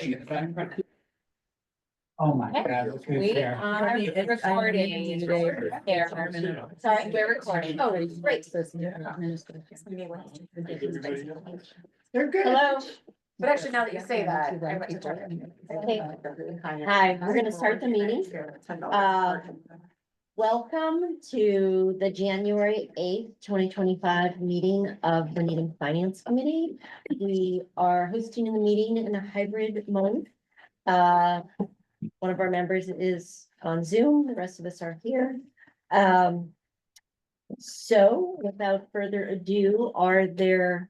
Oh my God. look who's We here. are recording there. Sorry, we're recording. Oh, great. They're good. Hello. But actually, now that you say that. I went to check. Okay. Hi, we're gonna start the meeting. Welcome to the January 8th, 2025 meeting of the Needham Finance Committee. We are hosting the meeting in a hybrid mode. One of our members is on Zoom, the rest of us are here. So without further ado, are there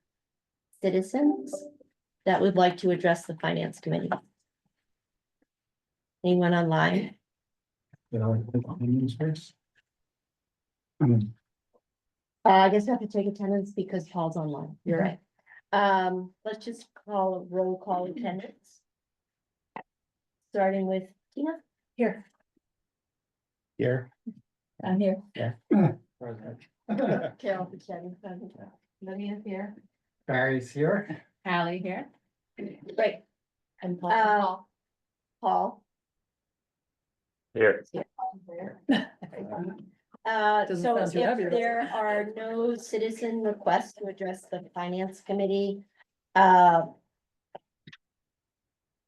citizens that would like to address the Finance Committee? Anyone online? I guess I have to take attendance because Paul's online. You're right. Let's just call a roll call attendance. Starting with Tina. Here. Here. I'm here. Yeah. Carol Fischetti. Lydia's here. Barry's here. Hallie here. Great. And Paul. Paul. Here. So if there are no citizen requests to address the Finance Committee,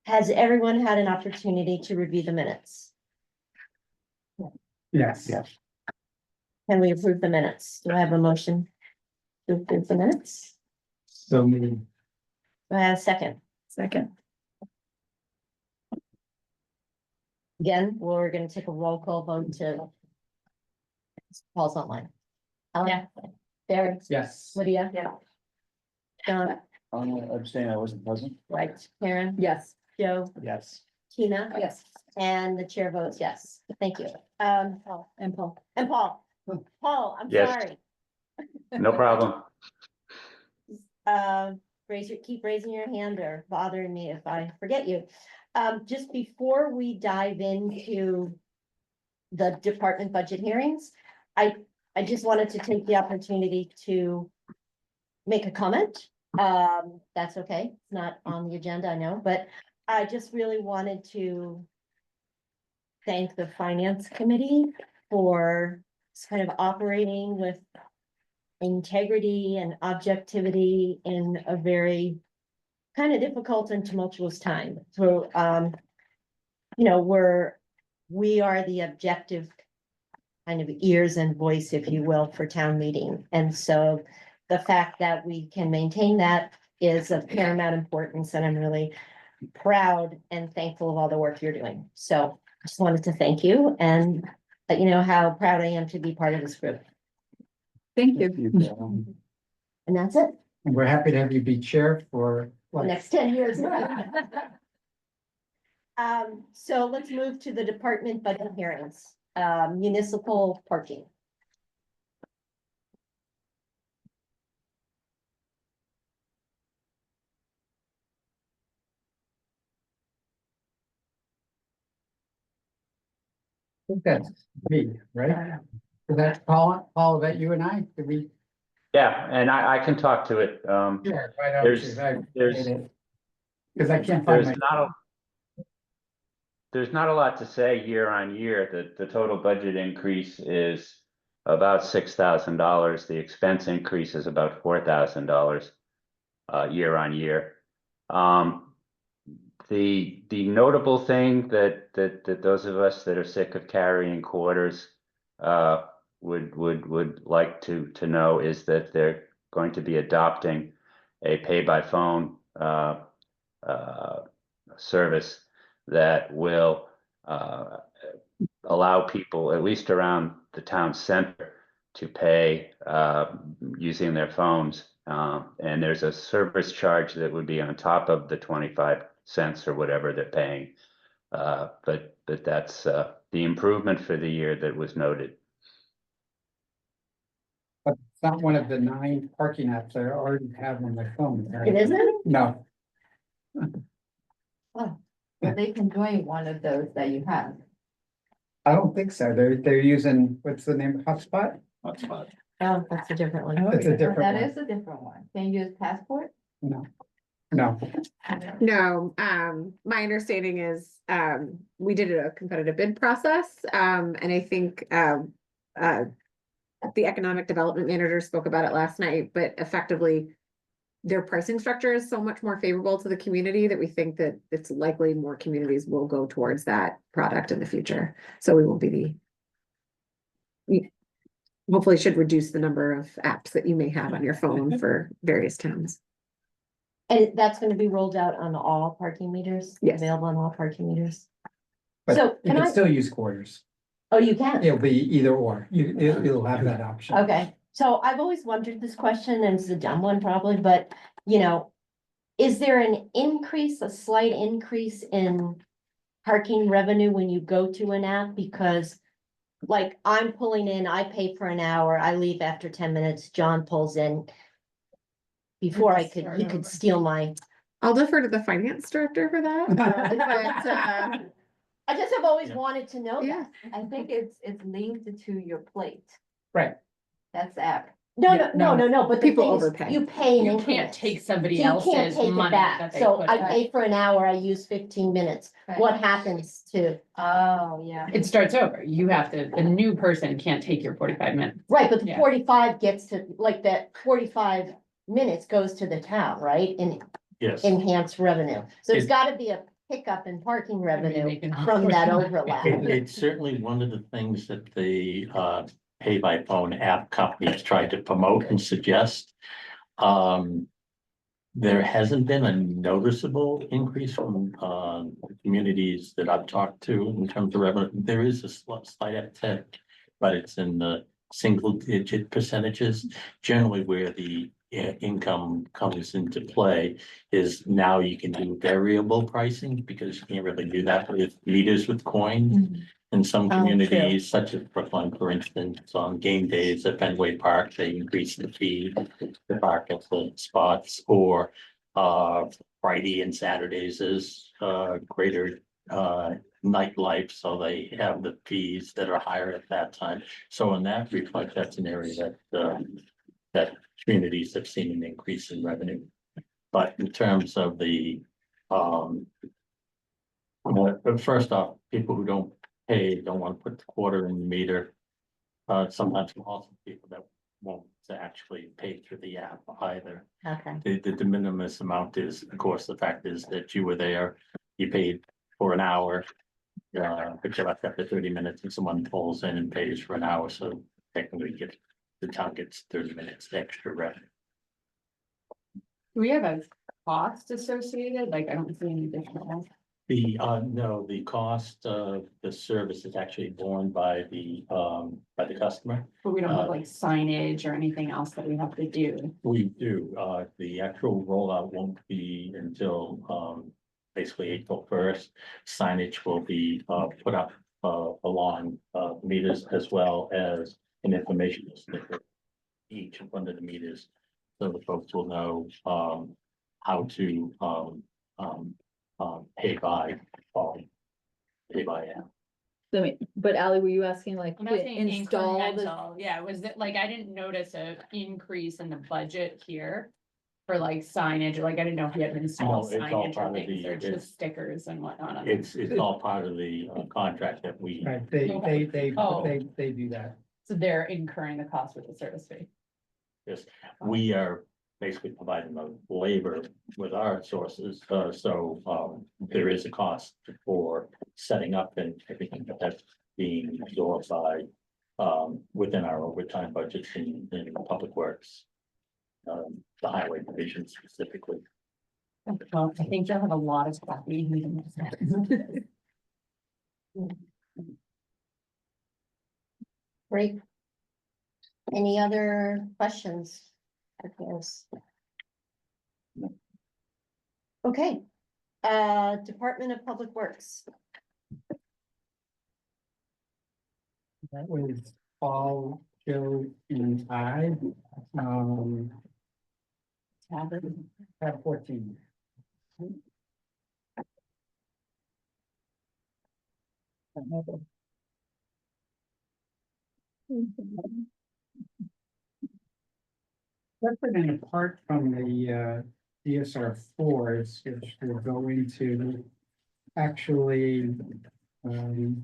has everyone had an opportunity to review the minutes? Yes. Yes. Can we approve the minutes? Do I have a motion to approve the minutes? So many. Do I have a second? Second. Again, we're gonna take a roll call vote to. Paul's online. Ellen? Barry? Yes. Lydia? Yeah. John? I'm abstaining, I wasn't present. Right. Karen? Yes. Joe? Yes. Tina? Yes. And the chair votes yes. Thank you. Paul. And Paul. And Paul. Paul, I'm Yes. sorry. No problem. Keep raising your hand or bothering me if I forget you. Just before we dive into the department budget hearings, I just wanted to take the opportunity to make a comment. That's okay. It's not on the agenda, I know, but I just really wanted to thank the Finance Committee for kind of operating with integrity and objectivity in a very kind of difficult and tumultuous time. So, you know, we are the objective kind of ears and voice, if you will, for town meeting. And so the fact that we can maintain that is of paramount importance, and I'm really proud and thankful of all the work you're doing. So I just wanted to thank you and let you know how proud I am to be part of this group. Thank you. And that's it. And we're happy to have you be chair for The what? next 10 years. So let's move to the department budget hearings, municipal parking. I think that's me, right? Is that Paul, is that you and I? Did we? Yeah, and I can talk to it. Sure. Why don't There's- you? there's- Because I can't find There's not a lot to say year on year. The total budget increase is about $6,000. The expense increase is about $4,000 year on year. The notable thing that those of us that are sick of carrying quarters would like to know is that they're going to be adopting a pay by phone service that will allow people, at least around the town center, to pay using their phones. And there's a service charge that would be on top of the 25 cents or whatever they're paying. But that's the improvement for the year that was noted. But it's not one of the 9 parking apps I already have on my phone. right? It isn't? No, Well, they can join one of those that you have. I don't think so. They're using, what's the name, Hotspot? Hotspot. Oh, that's a different one. It's a different That one. is a different one. Can you use Passport? No. No, No, my understanding is, we did a competitive bid process, and I think, the economic development manager spoke about it last night, but effectively, their pricing structure is so much more favorable to the community that we think that it's likely more communities will go towards that product in the future. So we won't be we hopefully should reduce the number of apps that you may have on your phone for various towns. And that's gonna be rolled out on all parking meters? Yes. Available on all parking meters? but So, you can can I- still use quarters. Oh, you can? It'll be either or. It'll have that option. Okay, so I've always wondered this question, and it's a dumb one probably, but, you know, is there an increase, a slight increase in parking revenue when you go to an app? Because like I'm pulling in, I pay for an hour, I leave after 10 minutes, John pulls in. Before he could steal my, I'll defer to the finance director for that. But, I just have always Yeah. wanted to know yeah, that. I think it's linked to your plate. Right. That's the app. No, but the People thing is, overpay. you pay in You can't increments. take So somebody you can't else's take it money back, that they so put I in. pay for an hour, I use 15 minutes, Right. what happens to? Oh, yeah. It starts over. You have to, the new person can't take your 45 minutes. Right, but the Yeah. 45 gets to, like that 45 minutes goes to the town, right, in Yes. enhanced revenue. So there's It- gotta be a pickup in parking revenue making all from sorts that of money. overlap. It's certainly one of the things that the pay by phone app companies tried to promote and suggest. There hasn't been a noticeable increase from the communities that I've talked to in terms of revenue. There is a slight uptick, but it's in the single digit percentages. Generally where the income comes into play is now you can do variable pricing because you can't really do that with meters with coins. In some Oh, true. communities, such as Brookline, for instance, on game days at Fenway Park, they increase the fee to park at the spots, or Friday and Saturdays is greater nightlife, so they have the fees that are higher at that time. So in that respect, that's an area that communities have seen an increase in revenue. But in terms of the but first off, people who don't pay, don't want to put the quarter in the meter. Sometimes also people that won't actually pay through the app either. Okay, The de minimis amount is, of course, the fact is that you were there, you paid for an hour. But you left after 30 minutes and someone pulls in and pays for an hour, so technically the town gets 30 minutes extra revenue. Do we have a cost associated? Like, I don't see any additional. No, the cost of the service is actually borne by the customer. But we don't have like signage or anything else that we have to do. We do, the actual rollout won't be until, basically April 1st. Signage will be, put up, along, meters as well as an informational sticker. Each one of the meters, so the folks will know, how to, pay by phone. Pay by app. But Ally, were you asking like I'm to not saying install the? incremental. Yeah, was it like, I didn't notice a increase in the budget here. For like signage, like I didn't know if you had to install No, it's all signage part or of things, the- or it's- just stickers and whatnot. on It's them. all part of the contract that we, Right, Oh. they do that. So they're incurring the cost with the service fee. we are basically providing the labor with our sources. So there is a cost for setting up and everything, but that's being absorbed by within our overtime budgets in public works. The highway division specifically. Well, I think they'll have a lot of stuff. great. Any other questions? Yes. Okay, Department of Public Works. That was Paul, Joe, and I. Tab 14. Separate and apart from the DSR fours, which will go into actually, the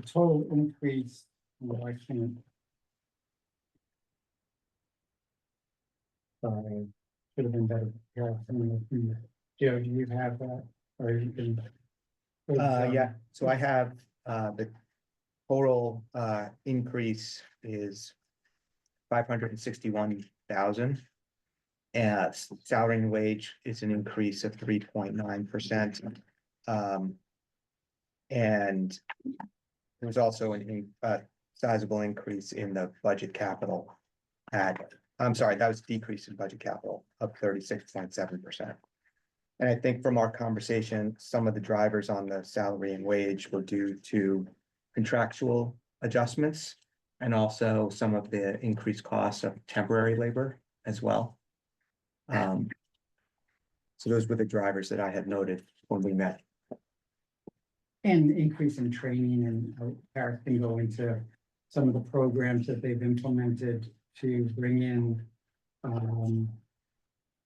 total increase, well, I can't. Sorry, should have been better. Yeah, Joe, do you have that, or you can? Yeah, so I have, the total, increase is 561,000. And salary and wage is an increase of 3.9%. And there was also a sizable increase in the budget capital I'm sorry, that was decrease in budget capital of 36.7%. And I think from our conversation, some of the drivers on the salary and wage were due to contractual adjustments and also some of the increased costs of temporary labor as well. So those were the drivers that I had noted when we met. And increase in training, and Eric can go into some of the programs that they've implemented to bring in and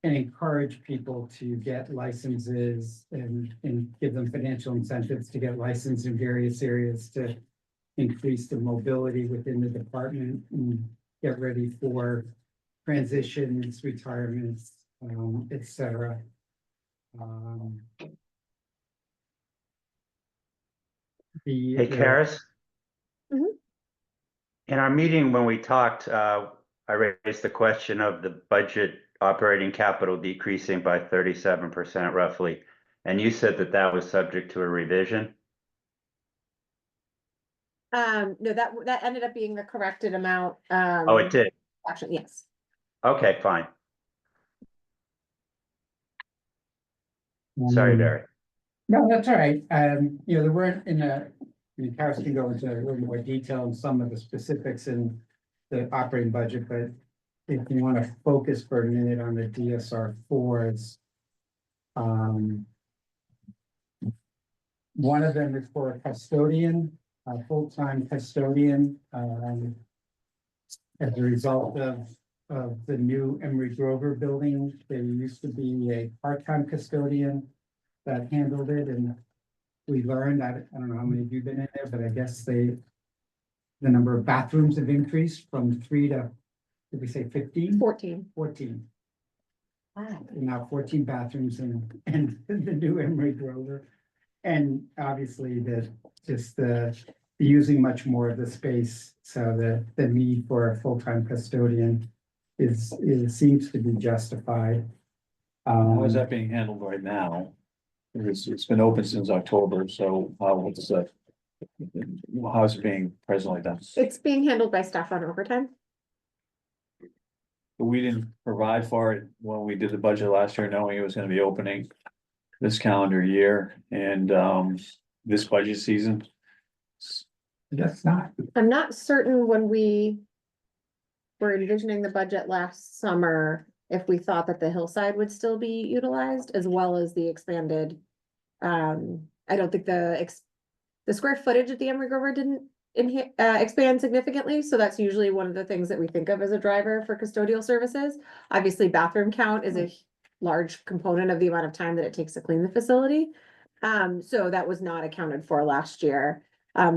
encourage people to get licenses and give them financial incentives to get licensed in various areas to increase the mobility within the department and get ready for transitions, retirements, et cetera. Hey, Karis? Mhm. In our meeting, when we talked, I raised the question of the budget operating capital decreasing by 37% roughly. And you said that that was subject to a revision? No, that ended up being the corrected amount. Oh, it did? Actually, yes. Okay, fine. Sorry, Barry. No, that's all right. There weren't Karis can go into a little more detail on some of the specifics in the operating budget, but if you want to focus for a minute on the DSR fours. One of them is for a custodian, a full-time custodian, as a result of the new Emery Grover building. There used to be a part-time custodian that handled it, and we learned, I don't know how many of you been in there, but I guess the number of bathrooms have increased from 3 to, did we say 15? 14. 14. Wow. Now 14 bathrooms in the new Emery Grover. And obviously the using much more of the space, so the need for a full-time custodian seems to be justified. How is that being handled right now? It's been open since October, so how's it being presently done? It's being handled by staff on overtime. We didn't provide for it when we did the budget last year, knowing it was gonna be opening this calendar year and this budget season. That's not. I'm not certain when we were envisioning the budget last summer, if we thought that the hillside would still be utilized as well as the expanded. I don't think the square footage at the Emery Grover didn't expand significantly, so that's usually one of the things that we think of as a driver for custodial services. Obviously, bathroom count is a large component of the amount of time that it takes to clean the facility. So that was not accounted for last year.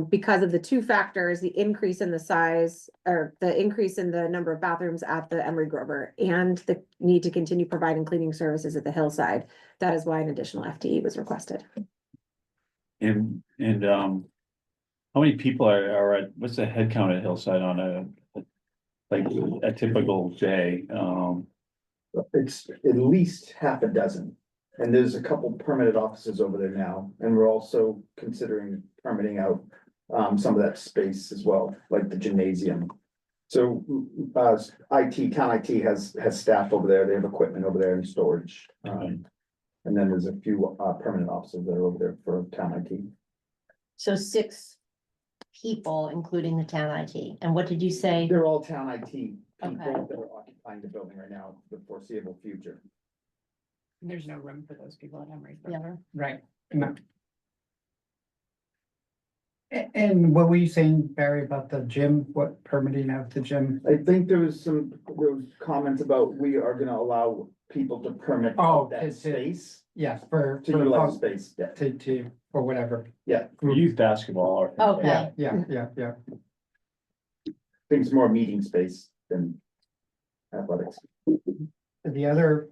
Because of the two factors, the increase in the size or the increase in the number of bathrooms at the Emery Grover and the need to continue providing cleaning services at the hillside. That is why an additional FTE was requested. And how many people are at, what's the head count at Hillside on a typical day? It's at least half a dozen. And there's a couple permanent offices over there now, and we're also considering permitting out some of that space as well, like the gymnasium. So town IT has staff over there, they have equipment over there and storage. And then there's a few permanent offices that are over there for town IT. So 6 people, including the town IT. And what did you say? They're all town IT people Okay. that are occupying the building right now for the foreseeable future. There's no room for those people at Emery. Yeah. Right. No. And what were you saying, Barry, about the gym, what permitting of the gym? I think there was comments about we are gonna allow people to permit Oh, out that to- space, Yes, for. to utilize the space, yeah. To, for whatever. Youth basketball or. Okay. Yeah. Things more meeting space than athletics. The other,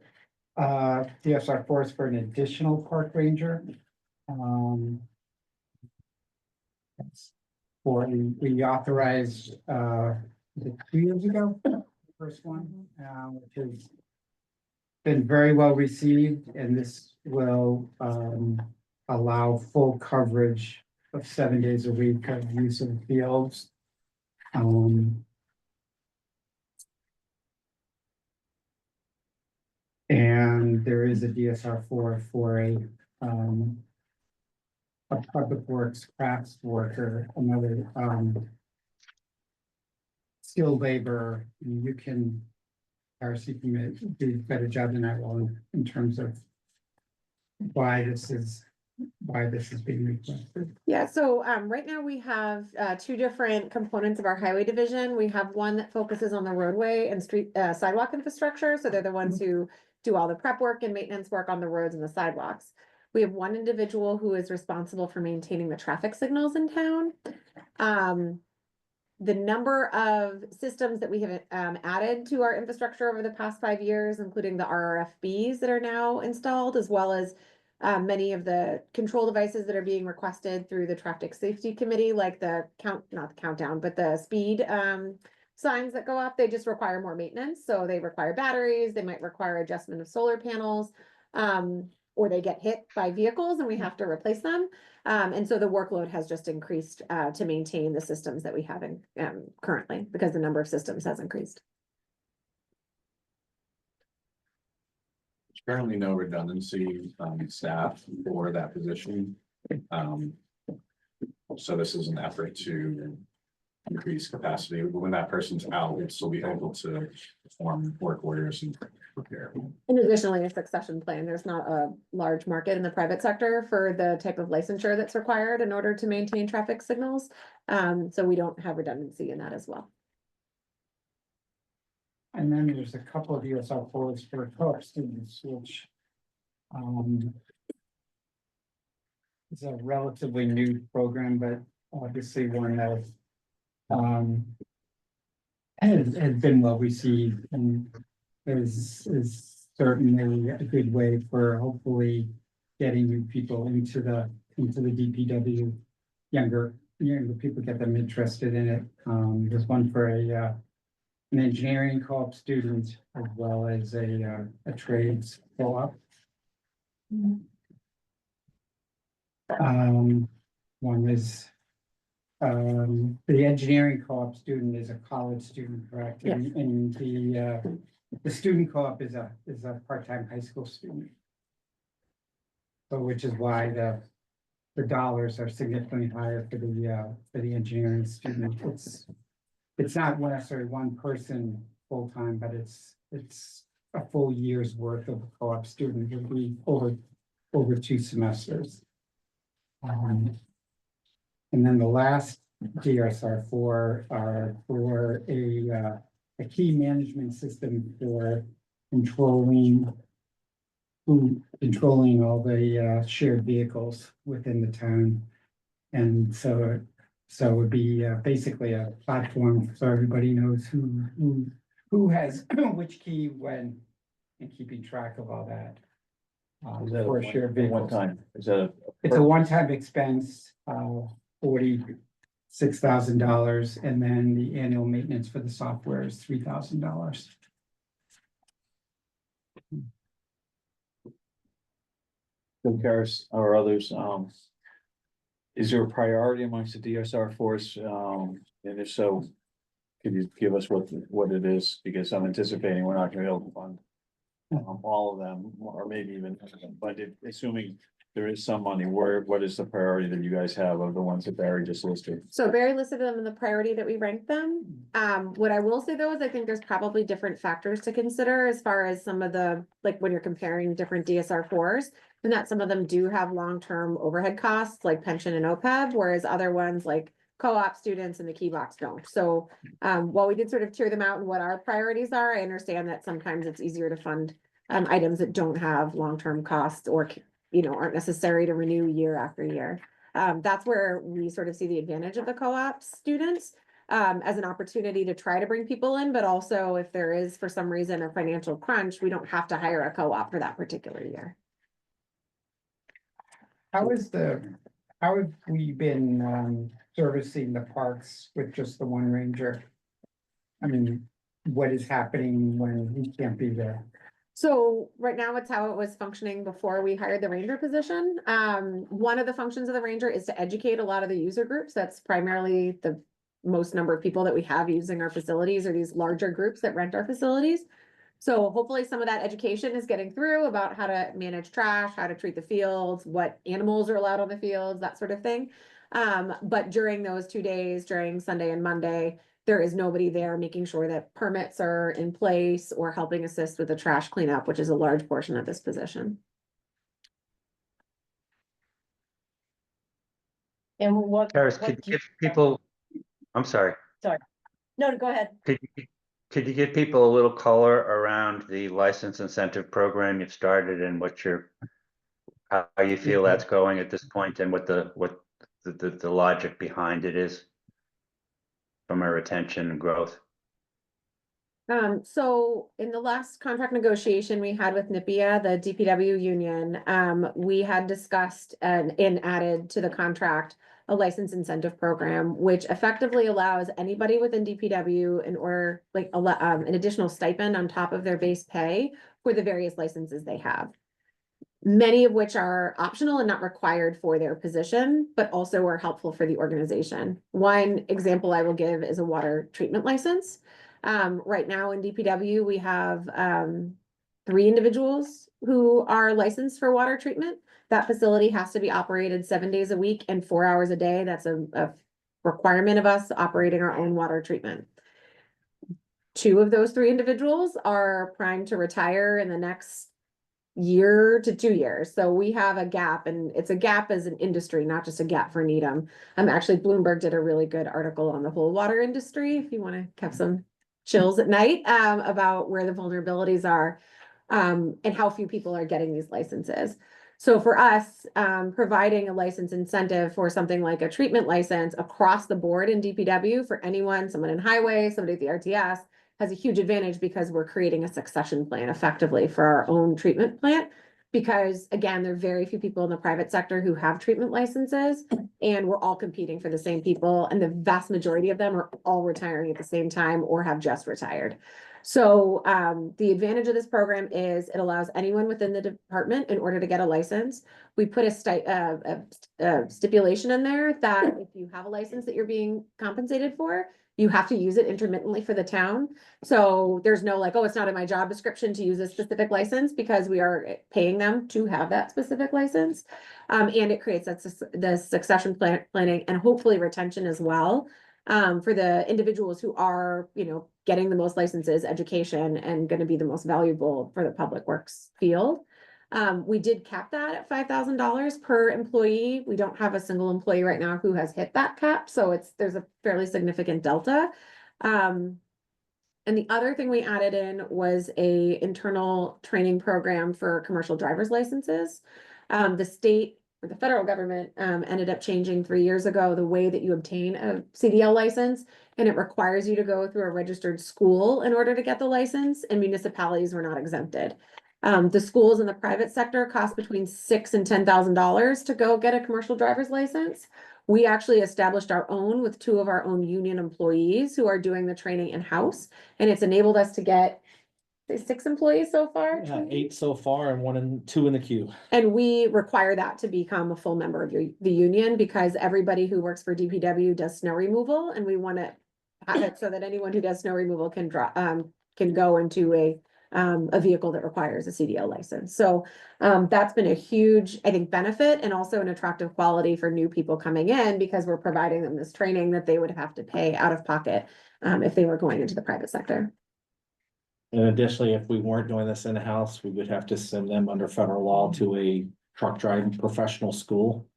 DSR four is for an additional park ranger. That's For, we authorized, was it 2 years ago, the first one, which has been very well received, and this will, allow full coverage of 7 days a week of use of the fields. And there is a DSR four for a public works crafts worker, another, skilled labor, and you can, RC can do a better job than I will in terms of why this is being requested. Yeah, so right now we have two different components of our highway division. We have one that focuses on the roadway and street sidewalk infrastructure. So they're the ones who do all the prep work and maintenance work on the roads and the sidewalks. We have one individual who is responsible for maintaining the traffic signals in town. The number of systems that we have added to our infrastructure over the past 5 years, including the RRFBs that are now installed, as well as many of the control devices that are being requested through the traffic safety committee, like the not the countdown, but the speed signs that go up, they just require more maintenance. So they require batteries, they might require adjustment of solar panels, or they get hit by vehicles and we have to replace them. And so the workload has just increased to maintain the systems that we have in currently, because the number of systems has increased. There's currently no redundancy staff for that position. So this is an effort to increase capacity. When that person's out, we'll still be able to perform work orders and repair. And additionally, a succession plan, there's not a large market in the private sector for the type of licensure that's required in order to maintain traffic signals. So we don't have redundancy in that as well. And then there's a couple of USL fours for co-op students, which is a relatively new program, but obviously one that has been well received and is certainly a good way for hopefully getting new people into the DPW. Younger people, get them interested in it. There's one for an engineering co-op student as well as a trades co-op. One is the engineering co-op student is a college student, correct? Yes. And the student co-op is a part-time high school student. So which is why the dollars are significantly higher for the engineering student. It's not necessarily one person full-time, but it's a full year's worth of co-op student. It'll be over 2 semesters. And then the last DSR four are for a key management system for controlling all the shared vehicles within the town. And so it would be basically a platform so everybody knows who has which key when, and keeping track of all that. Is that For shared vehicles. one time? Is that It's a one-time expense, $46,000, and then the annual maintenance for the software is $3,000. Karis or others, is there a priority amongst the DSR force? And if so, could you give us what it is? Because I'm anticipating we're not gonna be able to fund all of them, or maybe even, but assuming there is some money, what is the priority that you guys have of the ones that Barry just listed? So Barry listed them in the priority that we ranked them. What I will say though is I think there's probably different factors to consider as far as some of the, like when you're comparing different DSR fours. and that some of them do have long-term overhead costs like pension and OPEB, whereas other ones like co-op students and the key box don't. So while we did sort of tier them out and what our priorities are, I understand that sometimes it's easier to fund items that don't have long-term costs or, you know, aren't necessary to renew year after year. That's where we sort of see the advantage of the co-op students as an opportunity to try to bring people in, but also if there is for some reason a financial crunch, we don't have to hire a co-op for that particular year. How have we been, servicing the parks with just the one ranger? I mean, what is happening when he can't be there? So right now it's how it was functioning before we hired the ranger position. One of the functions of the ranger is to educate a lot of the user groups. That's primarily the most number of people that we have using our facilities, or these larger groups that rent our facilities. So hopefully some of that education is getting through about how to manage trash, how to treat the fields, what animals are allowed on the fields, that sort of thing. But during those 2 days, during Sunday and Monday, there is nobody there making sure that permits are in place or helping assist with the trash cleanup, which is a large portion of this position. And what? Karis, what could do you give people, I'm sorry, No, go ahead. could you give people a little color around the license incentive program you've started and how you feel that's going at this point and what the logic behind it is from a retention and growth? So in the last contract negotiation we had with NIPIA, the DPW union, we had discussed and added to the contract a license incentive program, which effectively allows anybody within DPW an additional stipend on top of their base pay for the various licenses they have. Many of which are optional and not required for their position, but also are helpful for the organization. One example I will give is a water treatment license. Right now in DPW, we have 3 individuals who are licensed for water treatment. That facility has to be operated 7 days a week and 4 hours a day. That's a requirement of us operating our own water treatment. 2 of those 3 individuals are primed to retire in the next year to 2 years. So we have a gap, and it's a gap as an industry, not just a gap for Needham. Actually, Bloomberg did a really good article on the whole water industry, if you want to have some chills at night, about where the vulnerabilities are, and how few people are getting these licenses. So for us, providing a license incentive for something like a treatment license across the board in DPW for anyone, someone in highway, somebody at the RTS, has a huge advantage because we're creating a succession plan effectively for our own treatment plant. Because again, there are very few people in the private sector who have treatment licenses, and we're all competing for the same people. And the vast majority of them are all retiring at the same time or have just retired. So the advantage of this program is it allows anyone within the department, in order to get a license, we put a stipulation in there that if you have a license that you're being compensated for, you have to use it intermittently for the town. So there's no like, oh, it's not in my job description to use a specific license, because we are paying them to have that specific license. And it creates the succession planning and hopefully retention as well, for the individuals who are, you know, getting the most licenses, education, and going to be the most valuable for the public works field. We did cap that at $5,000 per employee. We don't have a single employee right now who has hit that cap, so there's a fairly significant delta. And the other thing we added in was a internal training program for commercial driver's licenses. The state or the federal government ended up changing 3 years ago the way that you obtain a CDL license, and it requires you to go through a registered school in order to get the license, and municipalities were not exempted. The schools in the private sector cost between $6,000 and $10,000 to go get a commercial driver's license. We actually established our own with 2 of our own union employees who are doing the training in-house, and it's enabled us to get 6 employees so far. Yeah, 8 so far and 2 in the queue. And we require that to become a full member of the union, because everybody who works for DPW does snow removal, and we want to have it so that anyone who does snow removal can go into a vehicle that requires a CDL license. So that's been a huge, I think, benefit, and also an attractive quality for new people coming in, because we're providing them this training that they would have to pay out of pocket if they were going into the private sector. And additionally, if we weren't doing this in-house, we would have to send them under federal law to a truck driving professional school.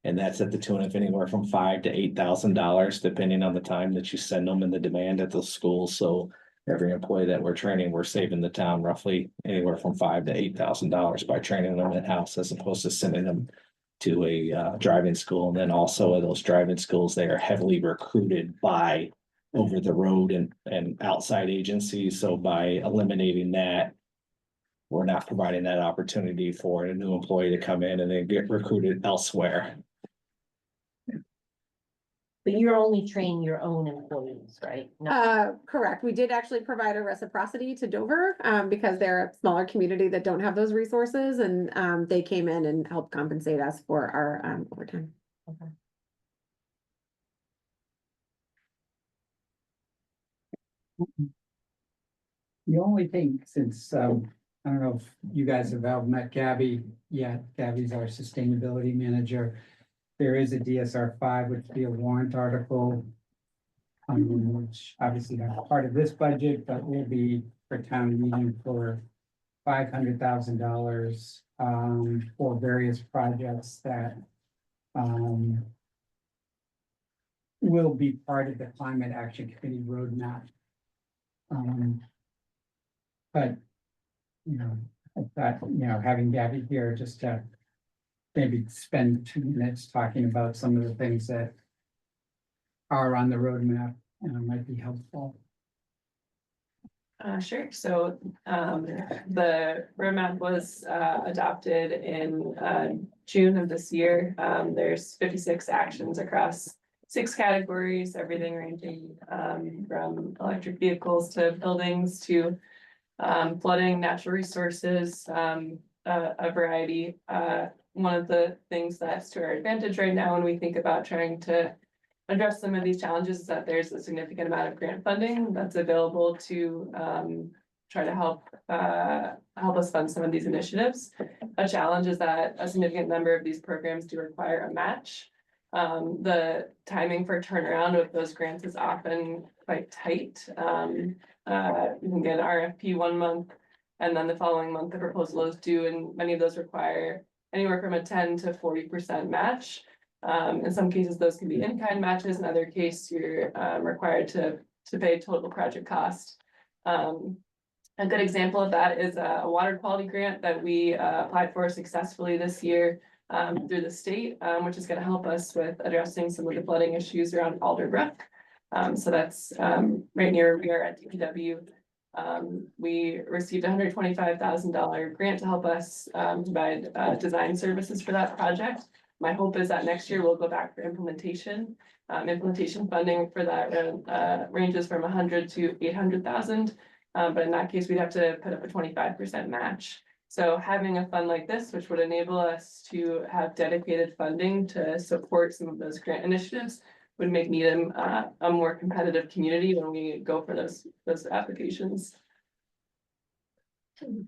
And that's at the tune of anywhere from $5,000 to $8,000, depending on the time that you send them and the demand at the school. So every employee that we're training, we're saving the town roughly anywhere from $5,000 to $8,000 by training them in-house as opposed to sending them to a driving school. And then also at those driving schools, they are heavily recruited by over the road and outside agencies. So by eliminating that, we're not providing that opportunity for a new employee to come in and then get recruited elsewhere. But you're only training your own employees, right? No. Correct. We did actually provide a reciprocity to Dover, because they're a smaller community that don't have those resources and, they came in and helped compensate us for our, overtime. The only thing, since, I don't know if you guys have all met Gabby yet, Gabby's our sustainability manager. There is a DSR 5, which would be a warrant article. Which obviously not part of this budget, but will be for town meeting for $500,000 for various projects that will be part of the Climate Action Committee roadmap. But, you know, I thought, you know, having Gabby here just to maybe spend 2 minutes talking about some of the things that are on the roadmap might be helpful. Sure. So the roadmap was adopted in June of this year. There's 56 actions across 6 categories, everything ranging from electric vehicles to buildings to flooding, natural resources, a variety. One of the things that's to our advantage right now when we think about trying to address some of these challenges is that there's a significant amount of grant funding that's available to try to help us fund some of these initiatives. A challenge is that a significant number of these programs do require a match. The timing for turnaround of those grants is often quite tight. You can get an RFP 1 month and then the following month the proposal is due, and many of those require anywhere from a 10 to 40% match. In some cases, those can be in-kind matches. In other cases, you're required to pay total project cost. A good example of that is a water quality grant that we applied for successfully this year through the state, which is going to help us with addressing some of the flooding issues around Alderbrook. So that's right near where we are at DPW. We received a $125,000 grant to help us provide design services for that project. My hope is that next year we'll go back for implementation. Implementation funding for that ranges from 100 to 800,000. But in that case, we'd have to put up a 25% match. So having a fund like this, which would enable us to have dedicated funding to support some of those grant initiatives, would make Needham a more competitive community when we go for those applications.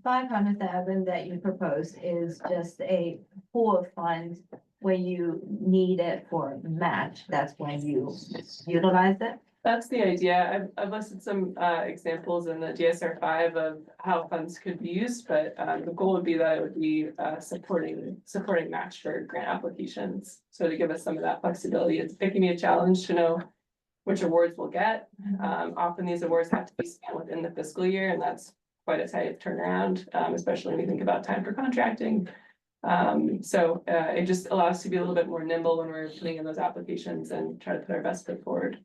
500,000 that you propose is just a pool of funds when you need it for match, that's when you utilize it? That's the idea. I've listed some examples in the DSR 5 of how funds could be used, but the goal would be that it would be supporting match for grant applications. So to give us some of that flexibility, it's making me a challenge to know which awards we'll get. Often these awards have to be spent within the fiscal year, and that's quite a tight turnaround, especially when you think about time for contracting. So it just allows us to be a little bit more nimble when we're putting in those applications and try to put our best foot forward.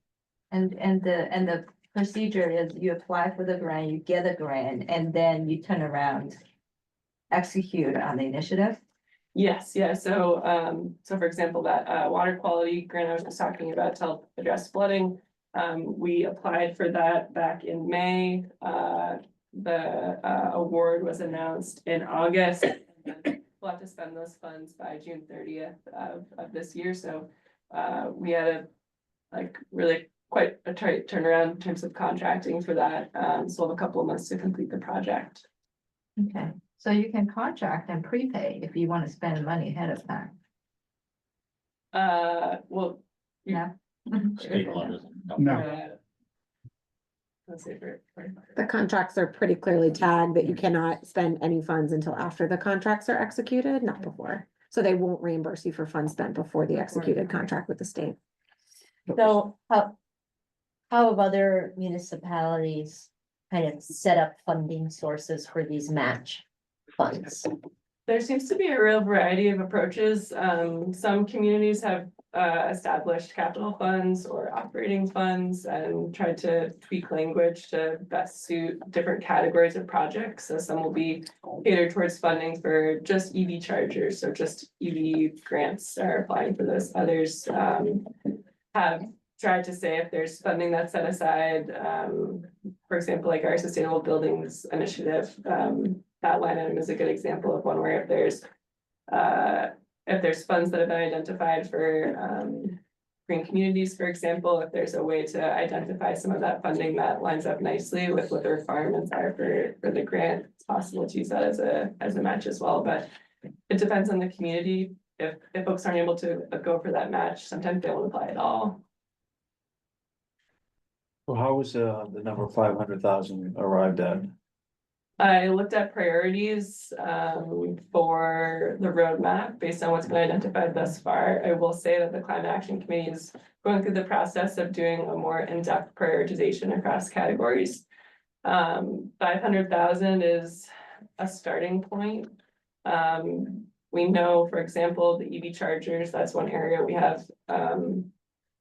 And the procedure is you apply for the grant, you get a grant, and then you turn around, execute on the initiative? Yes, yeah, so for example, that water quality grant I was just talking about to help address flooding. We applied for that back in May. The award was announced in August. We'll have to spend those funds by June 30th of this year, so we had really quite a tight turnaround in terms of contracting for that. So we'll have a couple of months to complete the project. Okay, so you can contract and prepay if you want to spend money ahead of time. Well, Yeah. State law doesn't. No. let's say for. The contracts are pretty clearly tagged that you cannot spend any funds until after the contracts are executed, not before. So they won't reimburse you for funds spent before the executed contract with the state. So how have other municipalities kind of set up funding sources for these match funds? There seems to be a real variety of approaches. Some communities have established capital funds or operating funds and tried to tweak language to best suit different categories of projects. So some will be catered towards funding for just EV chargers, so just EV grants are applying for those. Others have tried to say if there's funding that's set aside, for example, like our Sustainable Buildings Initiative, that line item is a good example of one where if there's funds that have been identified for green communities, for example, if there's a way to identify some of that funding that lines up nicely with what the requirements are for the grant, it's possible to use that as a match as well, but it depends on the community. If folks aren't able to go for that match, sometimes they won't apply at all. Well, how was the number 500,000 arrived at? I looked at priorities for the roadmap based on what's been identified thus far. I will say that the Climate Action Committee is going through the process of doing a more in-depth prioritization across categories. 500,000 is a starting point. We know, for example, the EV chargers, that's one area we have a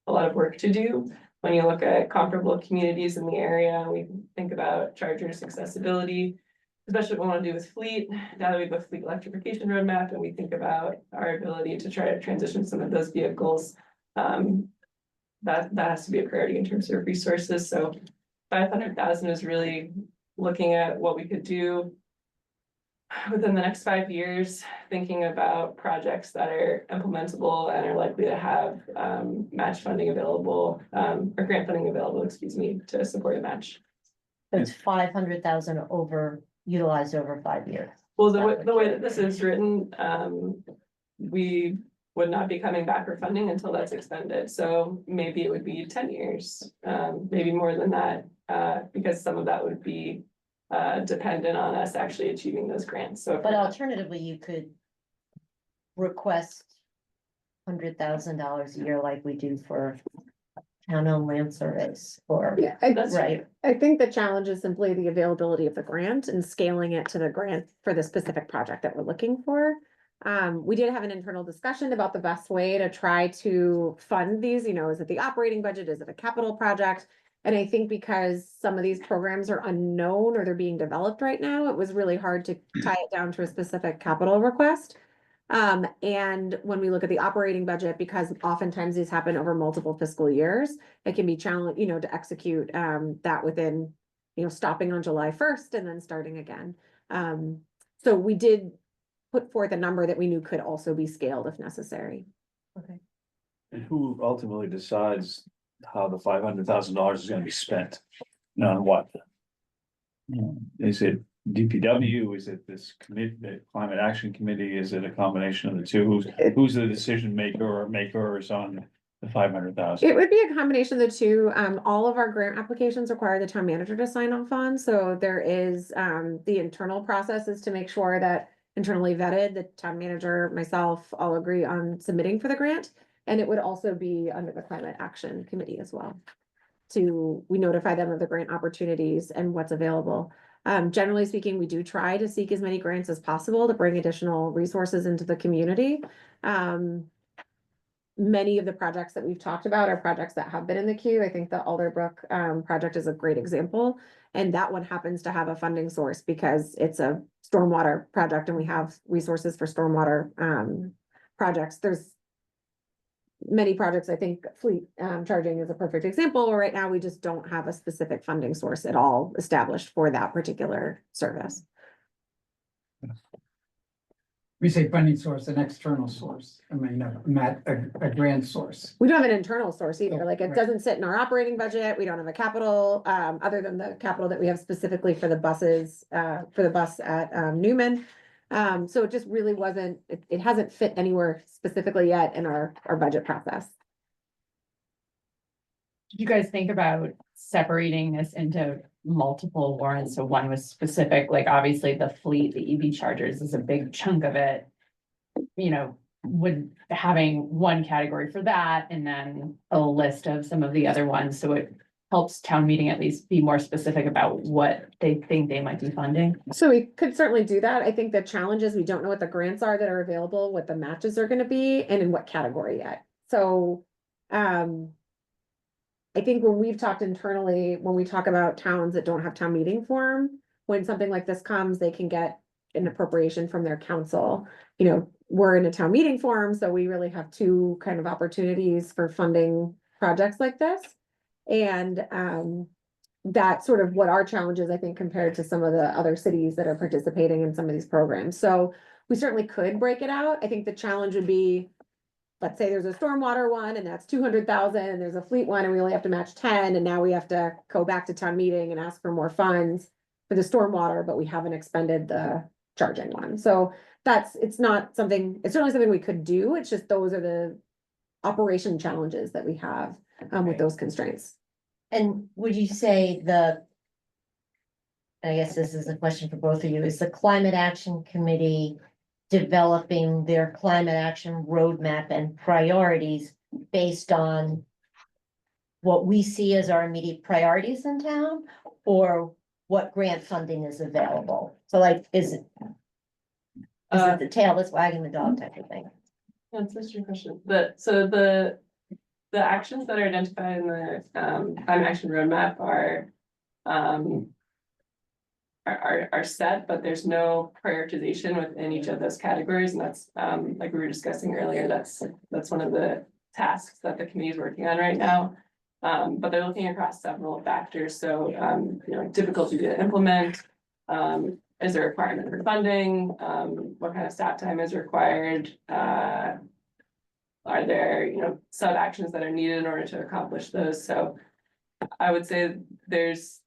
lot of work to do. When you look at comparable communities in the area, we think about chargers accessibility, especially what we want to do with fleet. Now that we have a fleet electrification roadmap and we think about our ability to try to transition some of those vehicles, that has to be a priority in terms of resources. So 500,000 is really looking at what we could do within the next 5 years, thinking about projects that are implementable and are likely to have match funding available, or grant funding available, excuse me, to support a match. So it's 500,000 utilized over 5 years. Well, the way that this is written, we would not be coming back for funding until that's expended. So maybe it would be 10 years, maybe more than that, because some of that would be dependent on us actually achieving those grants. So, But alternatively, you could request $100,000 a year like we do for town-owned land surveys or, Yeah, that's right? I think the challenge is simply the availability of the grant and scaling it to the grant for the specific project that we're looking for. We did have an internal discussion about the best way to try to fund these, you know, is it the operating budget? Is it a capital project? And I think because some of these programs are unknown or they're being developed right now, it was really hard to tie it down to a specific capital request. And when we look at the operating budget, because oftentimes these happen over multiple fiscal years, it can be challenging, you know, to execute that within, you know, stopping on July 1st and then starting again. So we did put forth a number that we knew could also be scaled if necessary. Okay. And who ultimately decides how the $500,000 is gonna be spent? On what? Is it DPW? Is it this committee, the Climate Action Committee? Is it a combination of the two? Who's the decision maker or makers on the 500,000? It would be a combination of the two. All of our grant applications require the town manager to sign off on. So there is, the internal process is to make sure that internally vetted, the town manager, myself, all agree on submitting for the grant. And it would also be under the Climate Action Committee as well. We notify them of the grant opportunities and what's available. Generally speaking, we do try to seek as many grants as possible to bring additional resources into the community. Many of the projects that we've talked about are projects that have been in the queue. I think the Alderbrook project is a great example. And that one happens to have a funding source because it's a stormwater project and we have resources for stormwater projects. There's many projects, I think fleet charging is a perfect example. Right now, we just don't have a specific funding source at all established for that particular service. We say funding source, an external source, I mean, a grant source. We don't have an internal source either, like it Right. doesn't sit in our operating budget, we don't have a capital, other than the capital that we have specifically for the buses, for the bus at Newman. So it just really wasn't, it hasn't fit anywhere specifically yet in our budget process. you guys think about separating this into multiple warrants? So one was specific, like obviously the fleet, the EV chargers is a big chunk of it. You know, would having one category for that and then a list of some of the other ones, so it helps town meeting at least be more specific about what they think they might be funding. So we could certainly do that. I think the challenge is we don't know what the grants are that are available, what the matches are gonna be, and in what category yet. So, I think when we've talked internally, when we talk about towns that don't have town meeting form, when something like this comes, they can get an appropriation from their council. You know, we're in a town meeting forum, so we really have two kind of opportunities for funding projects like this. And, that's sort of what our challenge is, I think, compared to some of the other cities that are participating in some of these programs. So we certainly could break it out. I think the challenge would be, let's say there's a stormwater one and that's 200,000 and there's a fleet one and we only have to match 10, and now we have to go back to town meeting and ask for more funds for the stormwater, but we haven't expended the charging one. So it's not something, it's certainly something we could do. It's just those are the operation challenges that we have with those constraints. And would you say I guess this is a question for both of you, is the Climate Action Committee developing their climate action roadmap and priorities based on what we see as our immediate priorities in town, or what grant funding is available? So like, is it the tail that's wagging the dog type of thing? That's a good question. The actions that are identified in the climate action roadmap are set, but there's no prioritization within each of those categories, and that's like we were discussing earlier, that's one of the tasks that the committee is working on right now. But they're looking across several factors, so you know, difficulty to implement, is there a requirement for funding, what kind of staff time is required, are there, you know, sub actions that are needed in order to accomplish those? So I would say there's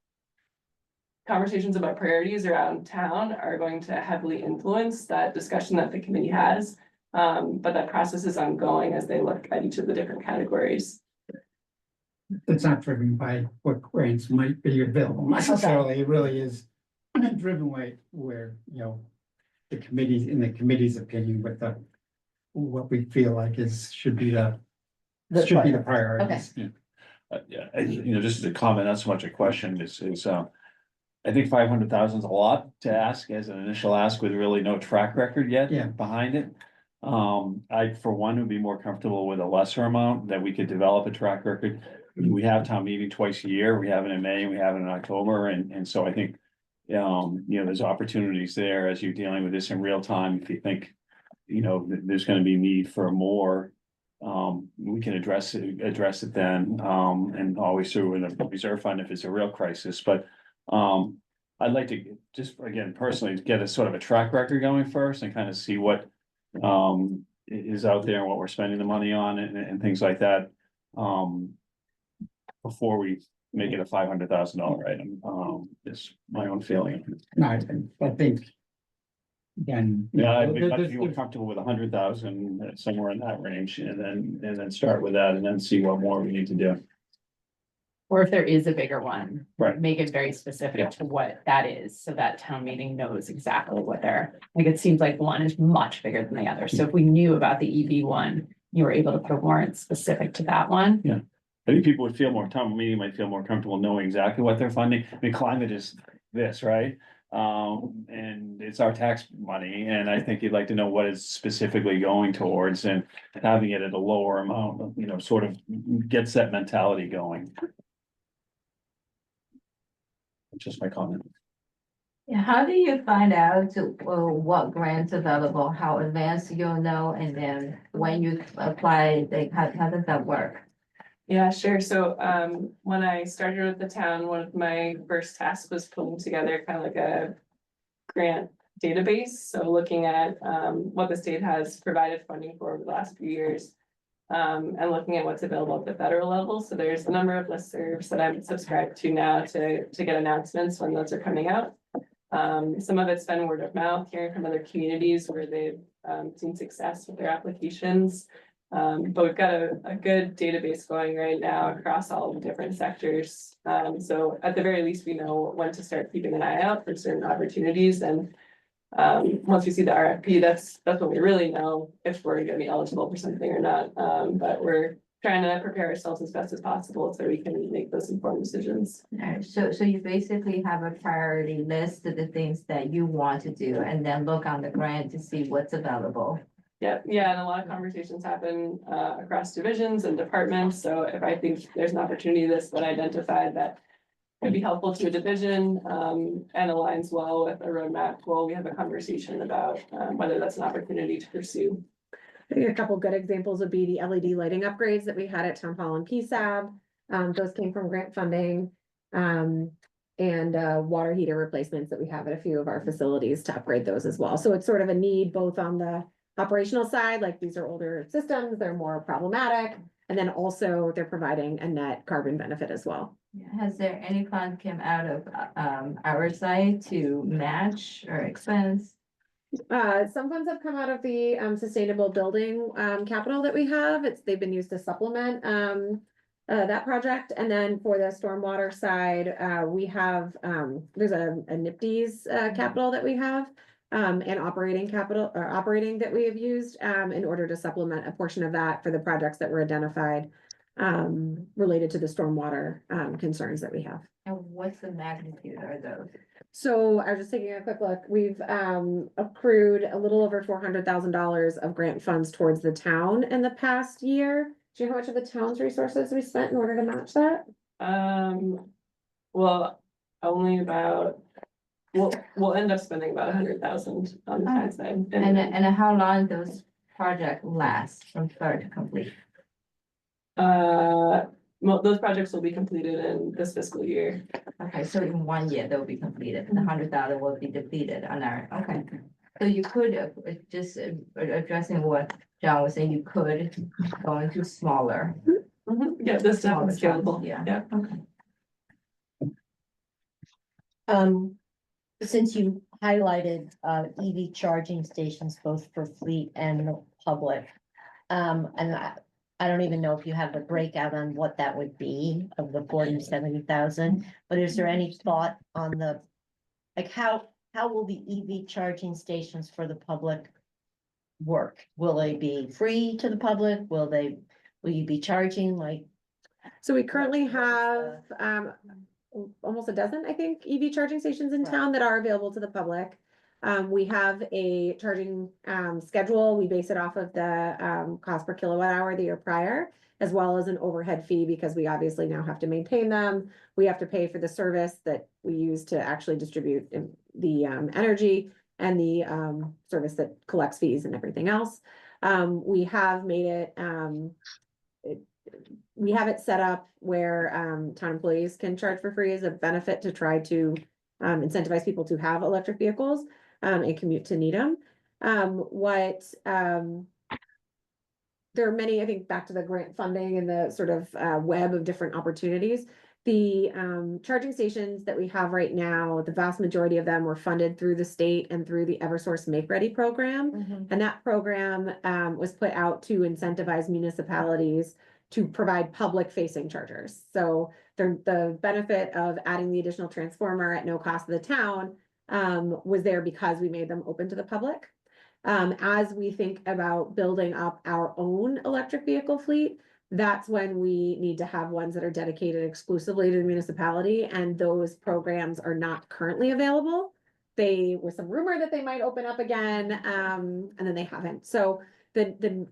conversations about priorities around town are going to heavily influence that discussion that the committee has. But that process is ongoing as they look at each of the different categories. It's not driven by what grants might be available necessarily. It really is driven where, you know, the committee's opinion with what we feel like should be the priorities. Yeah, you know, just as a comment, not so much a question, I think 500,000 is a lot to ask as an initial ask with really no track record yet. Yeah. Behind it. I, for one, would be more comfortable with a lesser amount that we could develop a track record. We have town meeting twice a year. We have it in May and we have it in October. And so I think, you know, there's opportunities there as you're dealing with this in real time. If you think, you know, there's gonna be need for more, we can address it then, and always through in the reserve fund if it's a real crisis, but, I'd like to just, again, personally, get a sort of a track record going first and kind of see what, is out there and what we're spending the money on and things like that. Before we make it a $500,000 item, is my own feeling. No, I think. Again. Yeah, I'd be more comfortable with 100,000, somewhere in that range, and then start with that and then see what more we need to do. Or if there is a bigger one. Right. Make it very specific to what that is, so that town meeting knows exactly what like, it seems like one is much bigger than the other, so if we knew about the EV one, you were able to put a warrant specific to that one. Yeah. I think people would feel town meeting might feel more comfortable knowing exactly what they're funding. I mean, climate is this, right? And it's our tax money, and I think you'd like to know what it's specifically going towards, and having it at a lower amount, you know, sort of gets that mentality going. Just my comment. Yeah, how do you find out what grants available, how advanced you'll know, and then when you apply, how does that work? Yeah, sure. So when I started with the town, one of my first tasks was pulling together kind of like a grant database. So looking at what the state has provided funding for over the last few years. And looking at what's available at the federal level. So there's a number of listservs that I'm subscribed to now to get announcements when those are coming out. Some of it's been word of mouth, hearing from other communities where they've seen success with their applications. But we've got a good database going right now across all the different sectors. So at the very least, we know when to start keeping an eye out for certain opportunities and once we see the RFP, that's when we really know if we're gonna be eligible for something or not. But we're trying to prepare ourselves as best as possible so we can make those informed decisions. Alright, so you basically have a priority list of the things that you want to do and then look on the grant to see what's available. Yeah, and a lot of conversations happen across divisions and departments, so if I think there's an opportunity that's been identified that could be helpful to a division and aligns well with a roadmap goal, we have a conversation about whether that's an opportunity to pursue. I think a couple good examples would be the LED lighting upgrades that we had at Town Hall and PSAB. Those came from grant funding. And water heater replacements that we have at a few of our facilities to upgrade those as well. So it's sort of a need both on the operational side, like these are older systems, they're more problematic. And then also they're providing a net carbon benefit as well. Has there any fund came out of our side to match or expense? Some funds have come out of the sustainable building capital that we have. They've been used to supplement that project. And then for the stormwater side, we have there's a NIPD's capital that we have. And operating capital or operating that we have used in order to supplement a portion of that for the projects that were identified related to the stormwater concerns that we have. And what's the magnitude of those? So I was just taking a quick look. We've accrued a little over $400,000 of grant funds towards the town in the past year. Do you know how much of the town's resources we spent in order to match that? Well, only about, we'll end up spending about 100,000 on the town side. And how long those projects last from start to complete? Those projects will be completed in this fiscal year. Okay, so in 1 year they'll be completed, and the 100,000 will be depleted on our, okay. So you could, just addressing what John was saying, you could go into smaller. Yeah, this stuff is smaller scalable. chunks, Yeah. Okay. Since you highlighted EV charging stations both for fleet and the public. And I don't even know if you have a breakout on what that would be of the 40,000-70,000, but is there any thought on the, like, how will the EV charging stations for the public work? Will they be free to the public? Will you be charging like? So we currently what is have almost a dozen, I think, EV charging stations in Right. town that are available to the public. We have a charging schedule. We base it off of the cost per kilowatt hour the year prior, as well as an overhead fee, because we obviously now have to maintain them. We have to pay for the service that we use to actually distribute the energy and the service that collects fees and everything else. We have made it, we have it set up where town employees can charge for free as a benefit to try to incentivize people to have electric vehicles and commute to Needham. There are many, I think, back to the grant funding and the sort of web of different opportunities. The charging stations that we have right now, the vast majority of them were funded through the state and through the Eversource Make Ready program. And that program was put out to incentivize municipalities to provide public facing chargers. So the benefit of adding the additional transformer at no cost to the town was there because we made them open to the public. As we think about building up our own electric vehicle fleet, that's when we need to have ones that are dedicated exclusively to the municipality, and those programs are not currently available. They was some rumor that they might open up again, and then they haven't. So the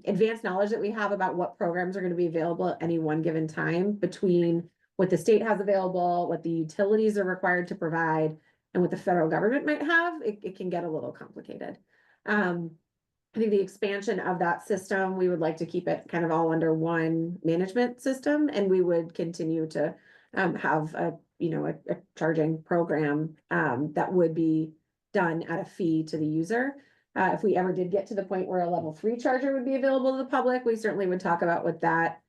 advanced knowledge that we have about what programs are going to be available at any one given time between what the state has available, what the utilities are required to provide, and what the federal government might have, it can get a little complicated. I think the expansion of that system, we would like to keep it kind of all under one management system, and we would continue to have a charging program that would be done at a fee to the user. If we ever did get to the point where a level 3 charger would be available to the public, we certainly would talk about what that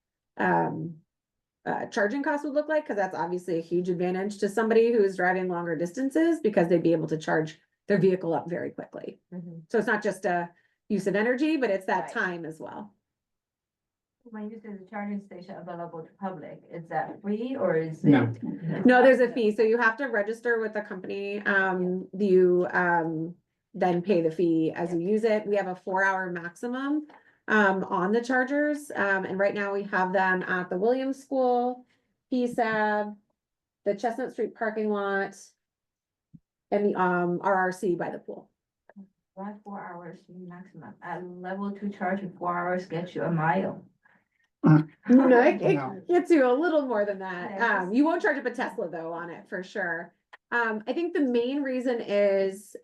charging cost would look like, because that's obviously a huge advantage to somebody who's driving longer distances, because they'd be able to charge their vehicle up very quickly. So it's not just a use of energy, but it's that Right. time as well. When you say the charging station available to public, is that free or is it? No. No, there's a fee, so you have to register with the company, you, then pay the fee as you use it. We have a 4-hour maximum, on the chargers, and right now we have them at the Williams School, PSAB, the Chestnut Street parking lot, and the, RRC by the pool. Why 4 hours maximum? At level 2 charging, 4 hours gets you a mile. No, it No. gets you a little more than that. Yeah, You won't charge up a Tesla though on it for sure. I think the main reason is,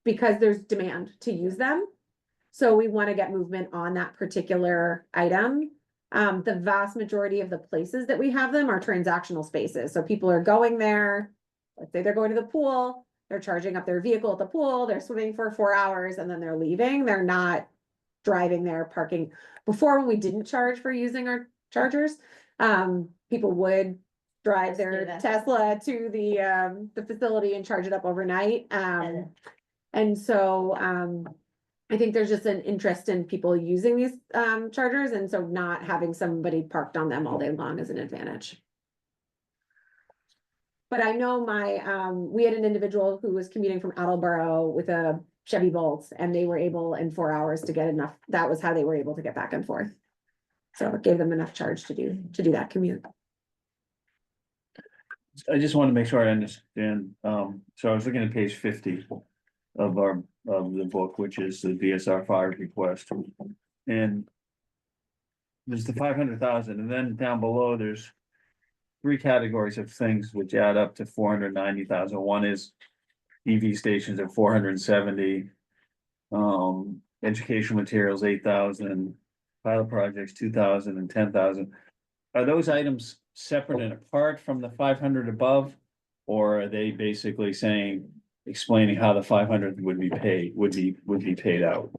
because there's demand to use them. So we want to get movement on that particular item. The vast majority of the places that we have them are transactional spaces. So people are going there. Let's say they're going to the pool, they're charging up their vehicle at the pool, they're swimming for 4 hours and then they're leaving. They're not driving there, parking. Before, when we didn't charge for using our chargers, people would drive Just do their that. Tesla to the facility and charge it up overnight. And so, I think there's just an interest in people using these, chargers, and so not having somebody parked on them all day long is an advantage. But I know we had an individual who was commuting from Attleboro with a Chevy Bolt, and they were able in 4 hours to get enough, that was how they were able to get back and forth. So it gave them enough charge to do that commute. I just want to make sure I understand, so I was looking at page 50 of the book, which is the DSR 5 request. And there's the 500,000, and then down below, there's 3 categories of things which add up to 490,000. One is EV stations at 470. Education materials, 8,000, pilot projects, 2,000 and 10,000. Are those items separate and apart from the 500 above? Or are they basically explaining how the 500 would be paid out?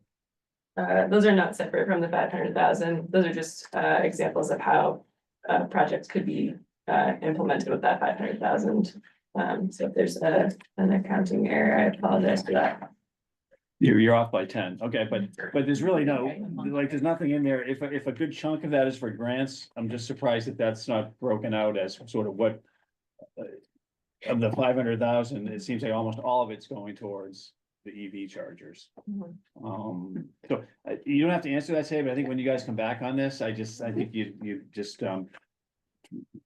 Those are not separate from the 500,000. Those are just examples of how projects could be implemented with that 500,000. So if there's an accounting error, I apologize for that. You're off by 10, okay, but there's really there's nothing in there. If a good chunk of that is for grants, I'm just surprised that that's not broken out as sort of what. Of the 500,000, it seems like almost all of it's going towards the EV chargers. So you don't have to answer that today, but I think when you guys come back on this, I think you just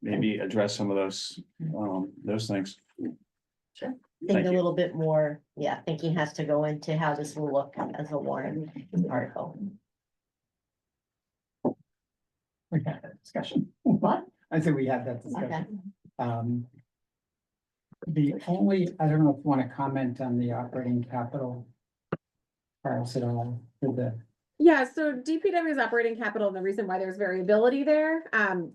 maybe address some of those things. Think Thank a you. little bit more, thinking has to go into how this will look as a warrant article. We had that discussion. What? I think we had that discussion. The only, I don't know if you want to comment on the operating capital. Parts at all for the, Yeah, so DPW's operating capital, and the reason why there's variability there,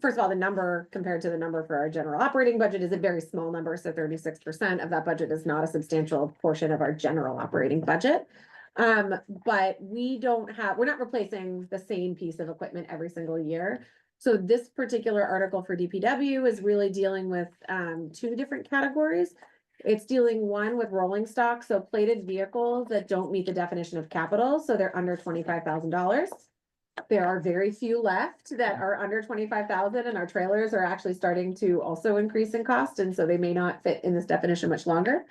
first of all, the number compared to the number for our general operating budget is a very small number, so 36% of that budget is not a substantial portion of our general operating budget. But we're not replacing the same piece of equipment every single year. So this particular article for DPW is really dealing with 2 different categories. It's dealing one with rolling stock, so plated vehicles that don't meet the definition of capital, so they're under $25,000. There are very few left that are under 25,000, and our trailers are actually starting to also increase in cost, and so they may not fit in this definition much longer.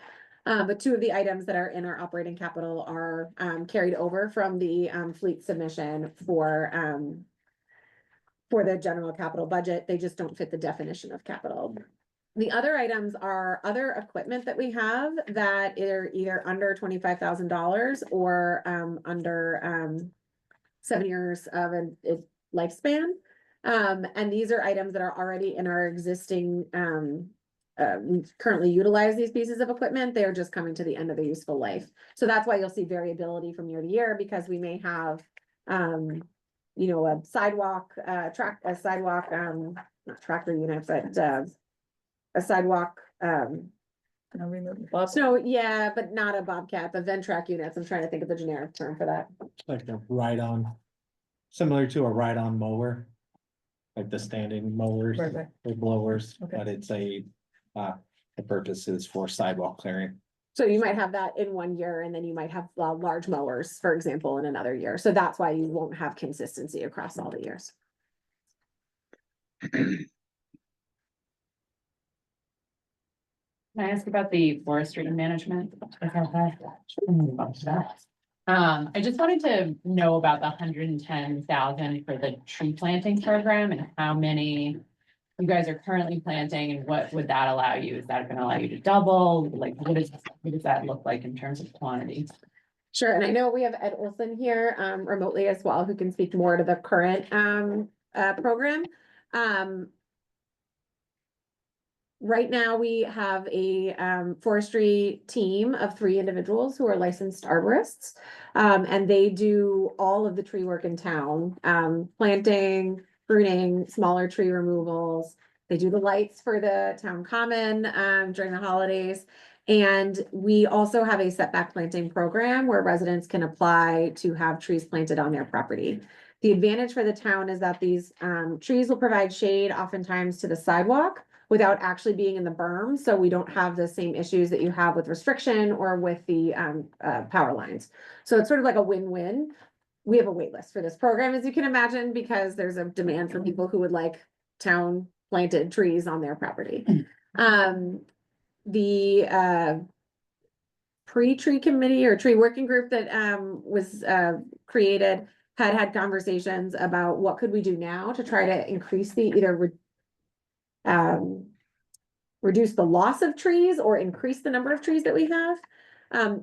But 2 of the items that are in our operating capital are carried over from the fleet submission for the general capital budget. They just don't fit the definition of capital. The other items are other equipment that we have that are either under $25,000 or under 7 years of a lifespan. And these are items that are already in our existing, we currently utilize these pieces of equipment. They are just coming to the end of their useful life. So that's why you'll see variability from year to year, because we may have a sidewalk, not tractor unit, but a sidewalk, so yeah, but not a Bobcat, the Ventrac units. I'm trying to think of the generic term for that. Like a ride-on, similar to a ride-on mower. Like the standing mowers Right. or blowers, Okay. but it's the purpose is for sidewalk clearing. So you might have that in one year and then you might have large mowers, for example, in another year. So that's why you won't have consistency across all the years. Can I ask about the forestry management? I just wanted to know about the 110,000 for the tree planting program and how many you guys are currently planting and what would that allow you? Is that gonna allow you to double? Like, what does that look like in terms of quantity? Sure, and I know we have Ed Olson here remotely as well, who can speak more to the current program. Right now, we have a forestry team of 3 individuals who are licensed arborists. And they do all of the tree work in town, planting, pruning, smaller tree removals. They do the lights for the town common during the holidays. And we also have a setback planting program where residents can apply to have trees planted on their property. The advantage for the town is that these trees will provide shade oftentimes to the sidewalk without actually being in the berm, so we don't have the same issues that you have with restriction or with the power lines. So it's sort of like a win-win. We have a wait list for this program, as you can imagine, because there's a demand for people who would like town planted trees on their property. The pre-tree committee or tree working group that was created had conversations about what could we do now to try to increase the reduce the loss of trees or increase the number of trees that we have.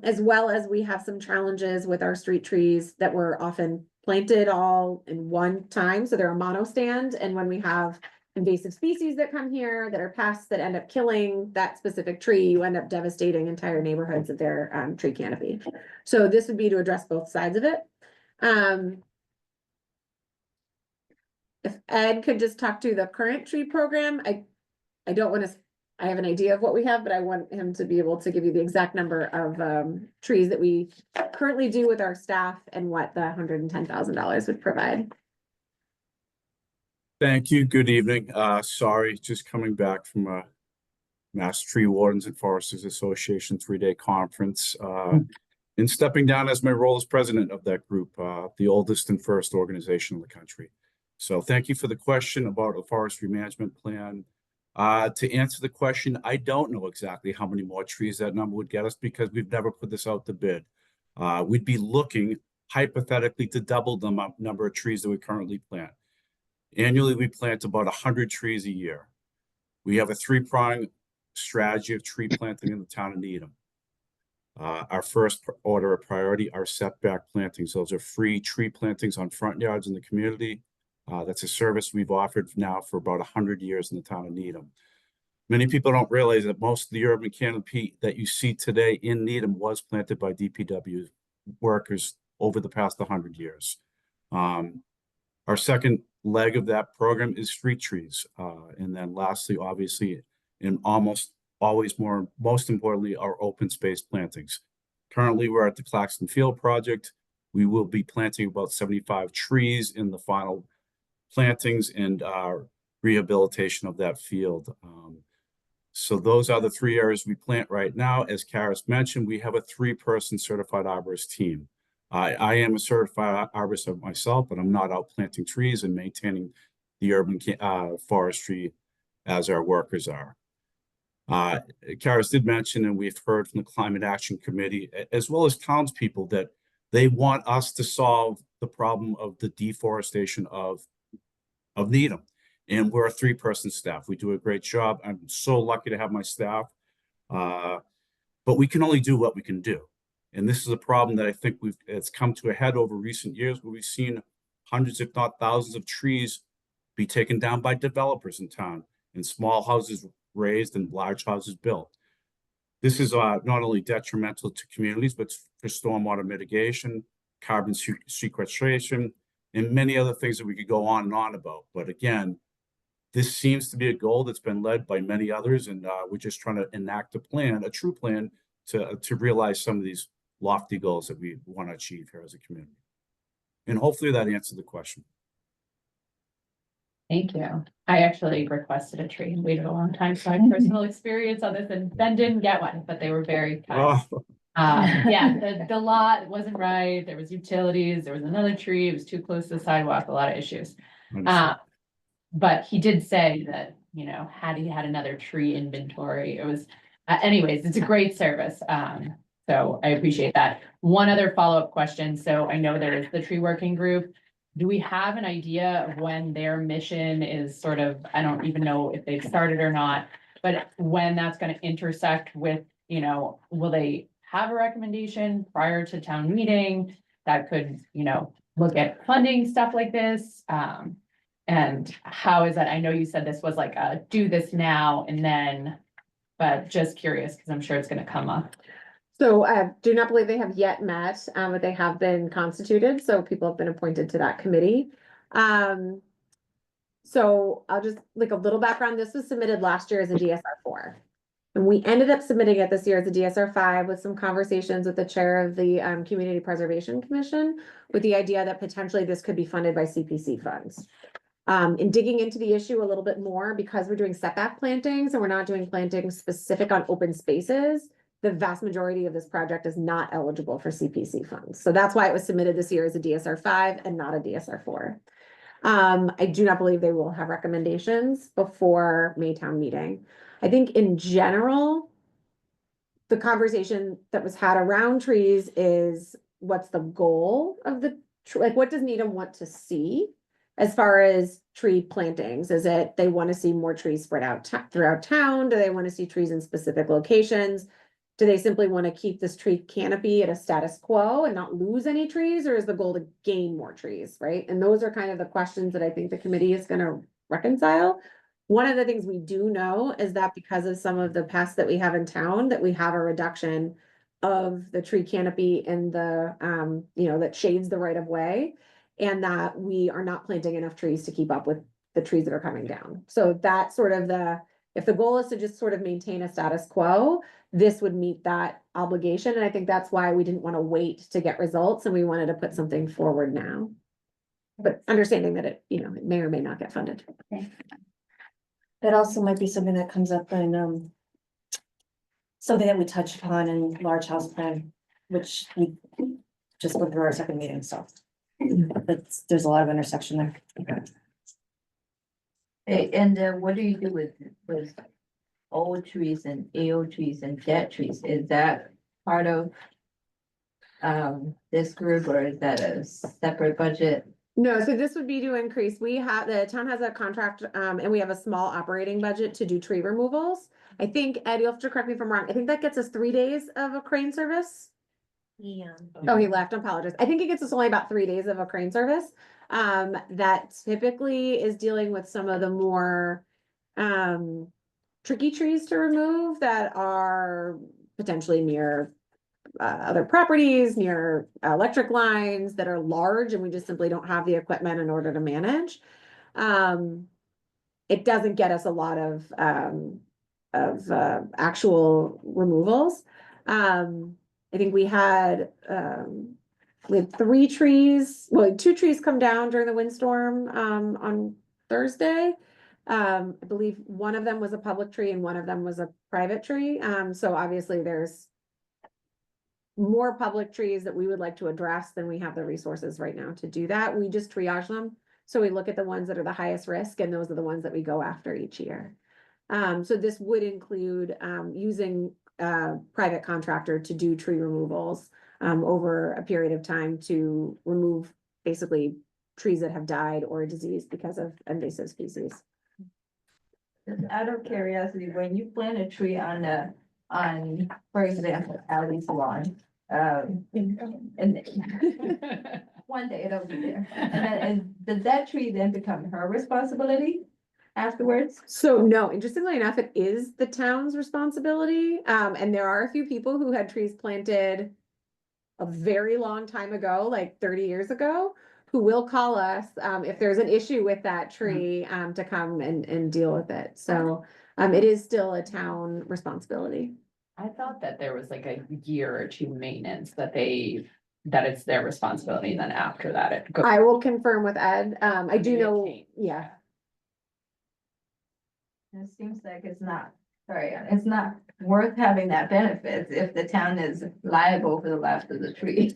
As well as we have some challenges with our street trees that were often planted all in one time. So they're a monostand. And when we have invasive species that come here that are pests that end up killing that specific tree, you end up devastating entire neighborhoods of their tree canopy. So this would be to address both sides of it. If Ed could just talk to the current tree program, I don't want to, I have an idea of what we have, but I want him to be able to give you the exact number of trees that we currently do with our staff and what the $110,000 would provide. Thank you. Good evening. Sorry, just coming back from a Mass Tree Wardens and Foresters Association 3-day conference. And stepping down as my role as president of that group, the oldest and first organization in the country. So thank you for the question about a forestry management plan. To answer the question, I don't know exactly how many more trees that number would get us because we've never put this out to bid. We'd be looking hypothetically to double the number of trees that we currently plant. Annually, we plant about 100 trees a year. We have a 3-pronged strategy of tree planting in the town of Needham. Our first order of priority are setback plantings. Those are free tree plantings on front yards in the community. That's a service we've offered now for about 100 years in the town of Needham. Many people don't realize that most of the urban canopy that you see today in Needham was planted by DPW workers over the past 100 years. Our second leg of that program is street trees. And then lastly, obviously, and almost always most importantly, our open space plantings. Currently, we're at the Claxton Field project. We will be planting about 75 trees in the final plantings and rehabilitation of that field. So those are the 3 areas we plant right now. As Karis mentioned, we have a 3-person certified arborist team. I am a certified arborist myself, but I'm not out planting trees and maintaining the urban forestry as our workers are. Karis did mention, and we've heard from the Climate Action Committee, as well as townspeople, that they want us to solve the problem of the deforestation of Needham. And we're a 3-person staff. We do a great job. I'm so lucky to have my staff, but we can only do what we can do. And this is a problem that I think it's come to a head over recent years, where we've seen hundreds, if not thousands, of trees be taken down by developers in town, and small houses raised and large houses built. This is not only detrimental to communities, but for stormwater mitigation, carbon sequestration, and many other things that we could go on and on about. But again, this seems to be a goal that's been led by many others, and we're just trying to enact a plan, a true plan, to realize some of these lofty goals that we want to achieve here as a community. And hopefully that answered the question. Thank you. I actually requested a tree and waited a long time, so I have personal experience on this and then didn't get one, but they were very kind. Oh, Yeah, the lot wasn't right, there was utilities, there was another tree, it was too close to the sidewalk, a lot of issues. understood. But he did say that, you know, had he had another tree inventory, it was, anyways, it's a great service. So I appreciate that. One other follow-up question. So I know there is the tree working group. Do we have an idea of when their mission is sort of, I don't even know if they've started or not, but when that's gonna intersect with, you know, will they have a recommendation prior to town meeting that could, you know, look at funding stuff like this? And how is that? I know you said this was like a do this now and then, but just curious, because I'm sure it's gonna come up. So I do not believe they have yet met, but they have been constituted, so people have been appointed to that committee. So I'll just, like a little background, this was submitted last year as a DSR4. And we ended up submitting it this year as a DSR5 with some conversations with the chair of the Community Preservation Commission, with the idea that potentially this could be funded by CPC funds. In digging into the issue a little bit more, because we're doing setback plantings and we're not doing plantings specific on open spaces, the vast majority of this project is not eligible for CPC funds. So that's why it was submitted this year as a DSR5 and not a DSR4. I do not believe they will have recommendations before Maytown meeting. I think in general, the conversation that was had around trees is what's the goal of the, like, what does Needham want to see as far as tree plantings? Is it they want to see more trees spread out throughout town? Do they want to see trees in specific locations? Do they simply want to keep this tree canopy at a status quo and not lose any trees, or is the goal to gain more trees, right? And those are kind of the questions that I think the committee is going to reconcile. One of the things we do know is that because of some of the pests that we have in town, that we have a reduction of the tree canopy in the, you know, that shades the right of way, and that we are not planting enough trees to keep up with the trees that are coming down. So that's sort of the, if the goal is to just sort of maintain a status quo, this would meet that obligation. And I think that's why we didn't want to wait to get results and we wanted to put something forward now. But understanding that it, you know, it may or may not get funded. That also might be something that comes up in, something that we touched upon in large house plan, which we just went through our second meeting, so. But there's a lot of intersection there. Hey, and what do you do with old trees and AO trees and dead trees? Is that part of this group, or is that a separate budget? No, so this would be to increase, we have, the town has a contract, and we have a small operating budget to do tree removals. I think, Ed, you'll have to correct me if I'm wrong, I think that gets us 3 days of a crane service. Yeah. Oh, he left, I apologize. I think it gets us only about 3 days of a crane service. That typically is dealing with some of the more tricky trees to remove that are potentially near other properties, near electric lines that are large, and we just simply don't have the equipment in order to manage. It doesn't get us a lot of actual removals. I think we had 3 trees, well, 2 trees come down during the windstorm on Thursday. I believe one of them was a public tree and one of them was a private tree. So obviously there's more public trees that we would like to address than we have the resources right now to do that. We just triage them. So we look at the ones that are the highest risk, and those are the ones that we go after each year. So this would include using a private contractor to do tree removals over a period of time to remove basically trees that have died or diseased because of invasive species. Out of curiosity, when you plant a tree on, for example, Allie's lawn, and one day it'll be there. And does that tree then become her responsibility afterwards? So no, interestingly enough, it is the town's responsibility. And there are a few people who had trees planted a very long time ago, like 30 years ago, who will call us if there's an issue with that tree to come and deal with it. So it is still a town responsibility. I thought that there was like a year or two maintenance that it's their responsibility, and then after that it goes. I will confirm with Ed. I do know, Maintain. yeah. It seems like it's not, sorry, it's not worth having that benefit if the town is liable for the life of the tree.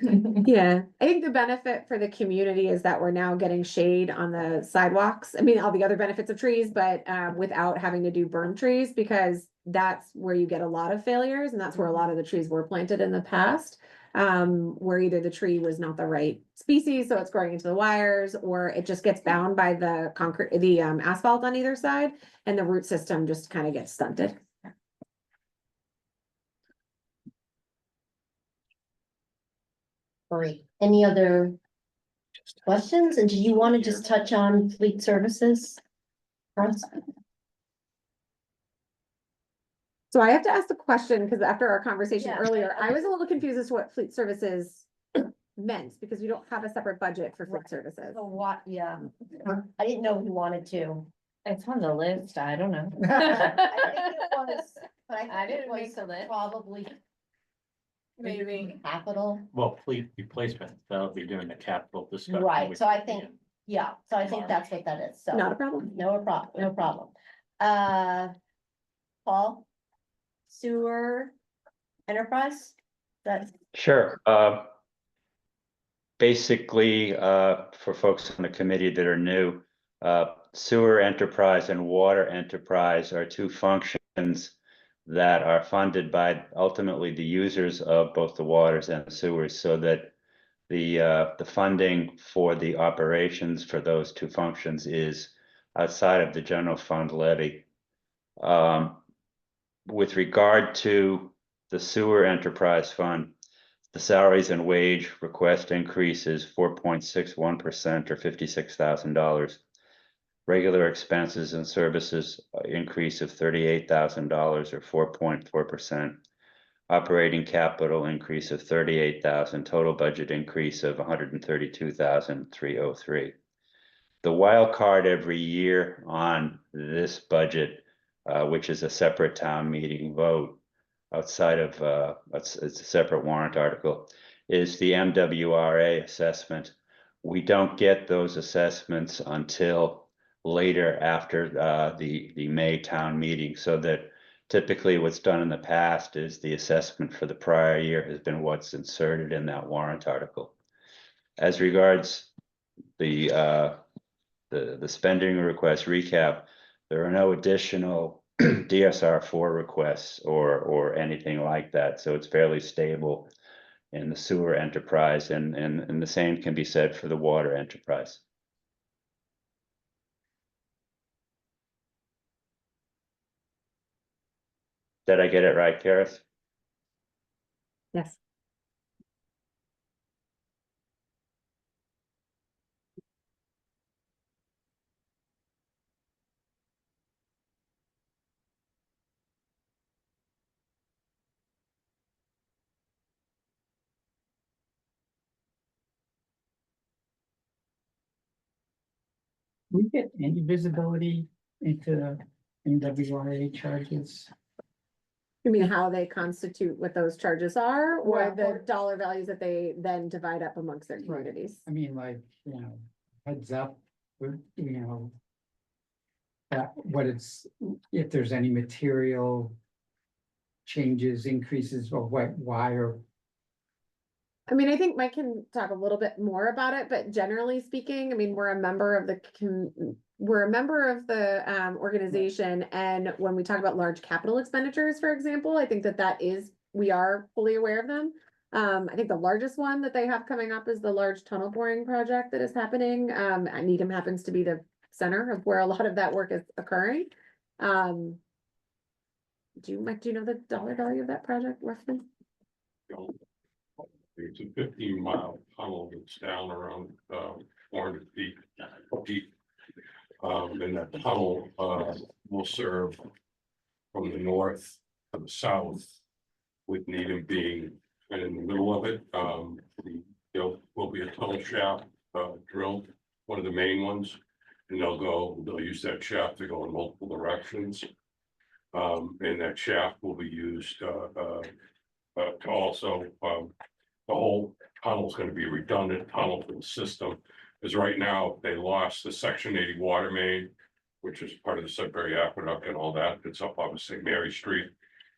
Yeah, I think the benefit for the community is that we're now getting shade on the sidewalks. I mean, all the other benefits of trees, but without having to do berm trees, because that's where you get a lot of failures, and that's where a lot of the trees were planted in the past. Where either the tree was not the right species, so it's growing into the wires, or it just gets bound by the concrete, the asphalt on either side, and the root system just kind of gets stunted. Great. Any other questions? And do you want to just touch on fleet services? First? So I have to ask the question, because after our conversation Yeah. earlier, I was a little confused as to what fleet services meant, because we don't have a separate budget for fleet services. So what, yeah, I didn't know you wanted to. It's on the list, I don't know. I think it was, but I I think it didn't make was the list. probably Maybe. capital. Well, fleet replacement, that'll be during the capital discussion. Right, which- so I think, yeah, so I think that's what that is, so. Not a problem. No problem, no problem. Paul? Sewer enterprise? That's, Sure. Basically, for folks on the committee that are new, sewer enterprise and water enterprise are two functions that are funded by ultimately the users of both the waters and the sewers, so that the funding for the operations for those two functions is outside of the general fund levy. With regard to the sewer enterprise fund, the salaries and wage request increase is 4.61% or $56,000. Regular expenses and services increase of $38,000 or 4.4%. Operating capital increase of $38,000, total budget increase of $132,303. The wild card every year on this budget, which is a separate town meeting vote outside of, it's a separate warrant article, is the MWRA assessment. We don't get those assessments until later after the May town meeting, so that typically what's done in the past is the assessment for the prior year has been what's inserted in that warrant article. As regards the spending request recap, there are no additional DSR4 requests or anything like that, so it's fairly stable in the sewer enterprise, and the same can be said for the water enterprise. Did I get it right, Karis? Yes. We get any visibility into MWRA charges? You mean how they constitute what those charges are, or Well, the dollar values that they then divide up amongst their communities? I mean, like, heads up, with, that what it's, if there's any material changes, increases, or what, why, or I mean, I think Mike can talk a little bit more about it, but generally speaking, I mean, we're a member of the organization, and when we talk about large capital expenditures, for example, I think we are fully aware of them. I think the largest one that they have coming up is the large tunnel boring project that is happening. Needham happens to be the center of where a lot of that work is occurring. Mike, do you know the dollar value of that project roughly? It's a 15-mile tunnel that's down around 400 feet deep. And that tunnel will serve from the north to the south, with Needham being in the middle of it. There will be a tunnel shaft drilled, one of the main ones, and they'll use that shaft to go in multiple directions. And that shaft will be used to also the whole tunnel is going to be a redundant tunnel for the system, because right now they lost the Section 80 water main which is part of the Sudbury Aqueduct and all that. It's up off of St. Mary Street.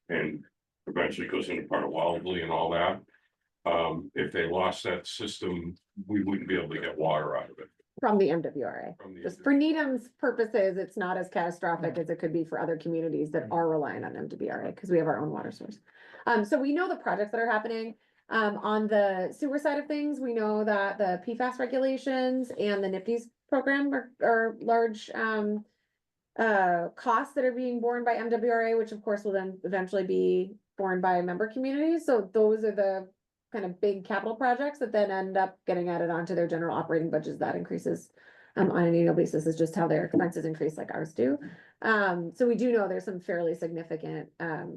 And eventually goes into part of Wildly and all that. If they lost that system, we wouldn't be able to get water out of it. From the MWRA. From the Just for Needham's purposes, it's not as catastrophic as it could be for other communities that are relying on MWRA, because we have our own water source. So we know the projects that are happening. On the sewer side of things, we know that the PFAS regulations and the NIPD's program are large costs that are being borne by MWRA, which of course will then eventually be borne by member communities. So those are the kind of big capital projects that then end up getting added onto their general operating budgets. That increases on an annual basis, is just how their expenses increase like ours do. So we do know there's some fairly significant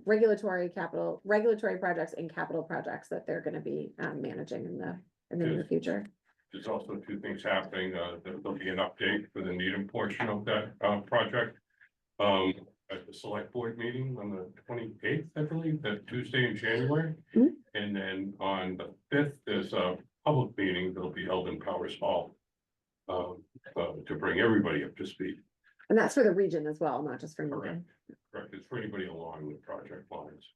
regulatory projects and capital projects that they're gonna be managing in the near future. There's also two things happening. There'll be an update for the Needham portion of that project. At the select board meeting on the 28th, I believe, that Tuesday in January. Mhm. And then on the 5th, there's a public meeting that'll be held in Powers Hall. To bring everybody up to speed. And that's for the region as well, not just for Correct. Needham. Correct. It's for anybody along the project lines.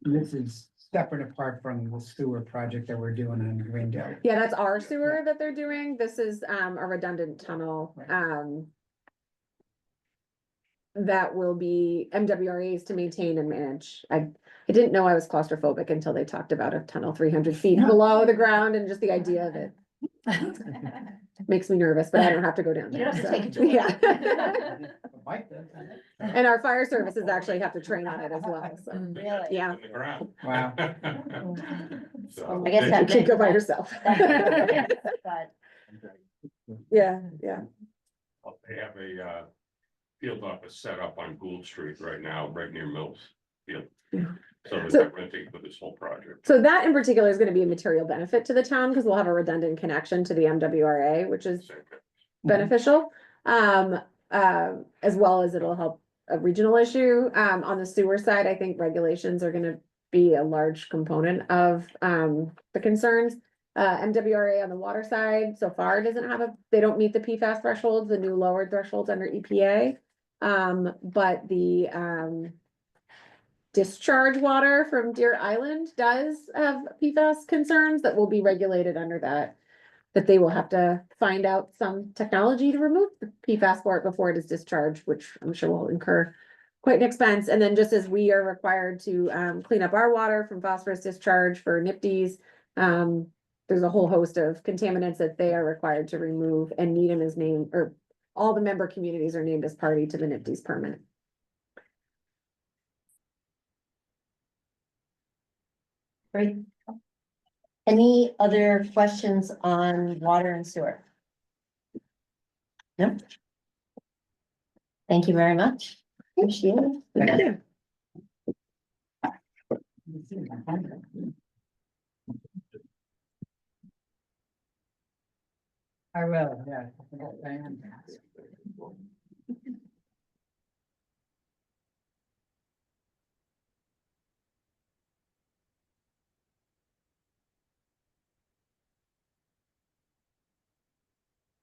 This is separate apart from the sewer project that we're doing on Greendale. Yeah, that's our sewer that they're doing. This is a redundant tunnel. That will be MWRA's to maintain and manage. I didn't know I was claustrophobic until they talked about a tunnel 300 feet below the ground, and just the idea of it makes me nervous, but I don't have to go down You there. don't have to so, take a tour. Yeah. And our fire services actually have to train on it as well, so, Really? yeah. In the ground. Wow. So, I guess You that can't go by makes yourself. sense, but Yeah. They have a field office set up on Gould Street right now, right near Mills Field. Yeah. So So- they're renting for this whole project. So that in particular is gonna be a material benefit to the town, because we'll have a redundant connection to the MWRA, which is Same thing. beneficial. As well as it'll help a regional issue. On the sewer side, I think regulations are gonna be a large component of the concerns. MWRA on the water side so far doesn't have they don't meet the PFAS thresholds, the new lowered thresholds under EPA. But the discharge water from Deer Island does have PFAS concerns that will be regulated under that they will have to find out some technology to remove the PFAS for it before it is discharged, which I'm sure will incur quite an expense. And then just as we are required to clean up our water from phosphorus discharge for NIPD's, there's a whole host of contaminants that they are required to remove, and Needham is named, or all the member communities are named as party to the NIPD's permit. great. Any other questions on water and sewer? No? Thank you very much. Appreciate it. Thank you. I will, yeah.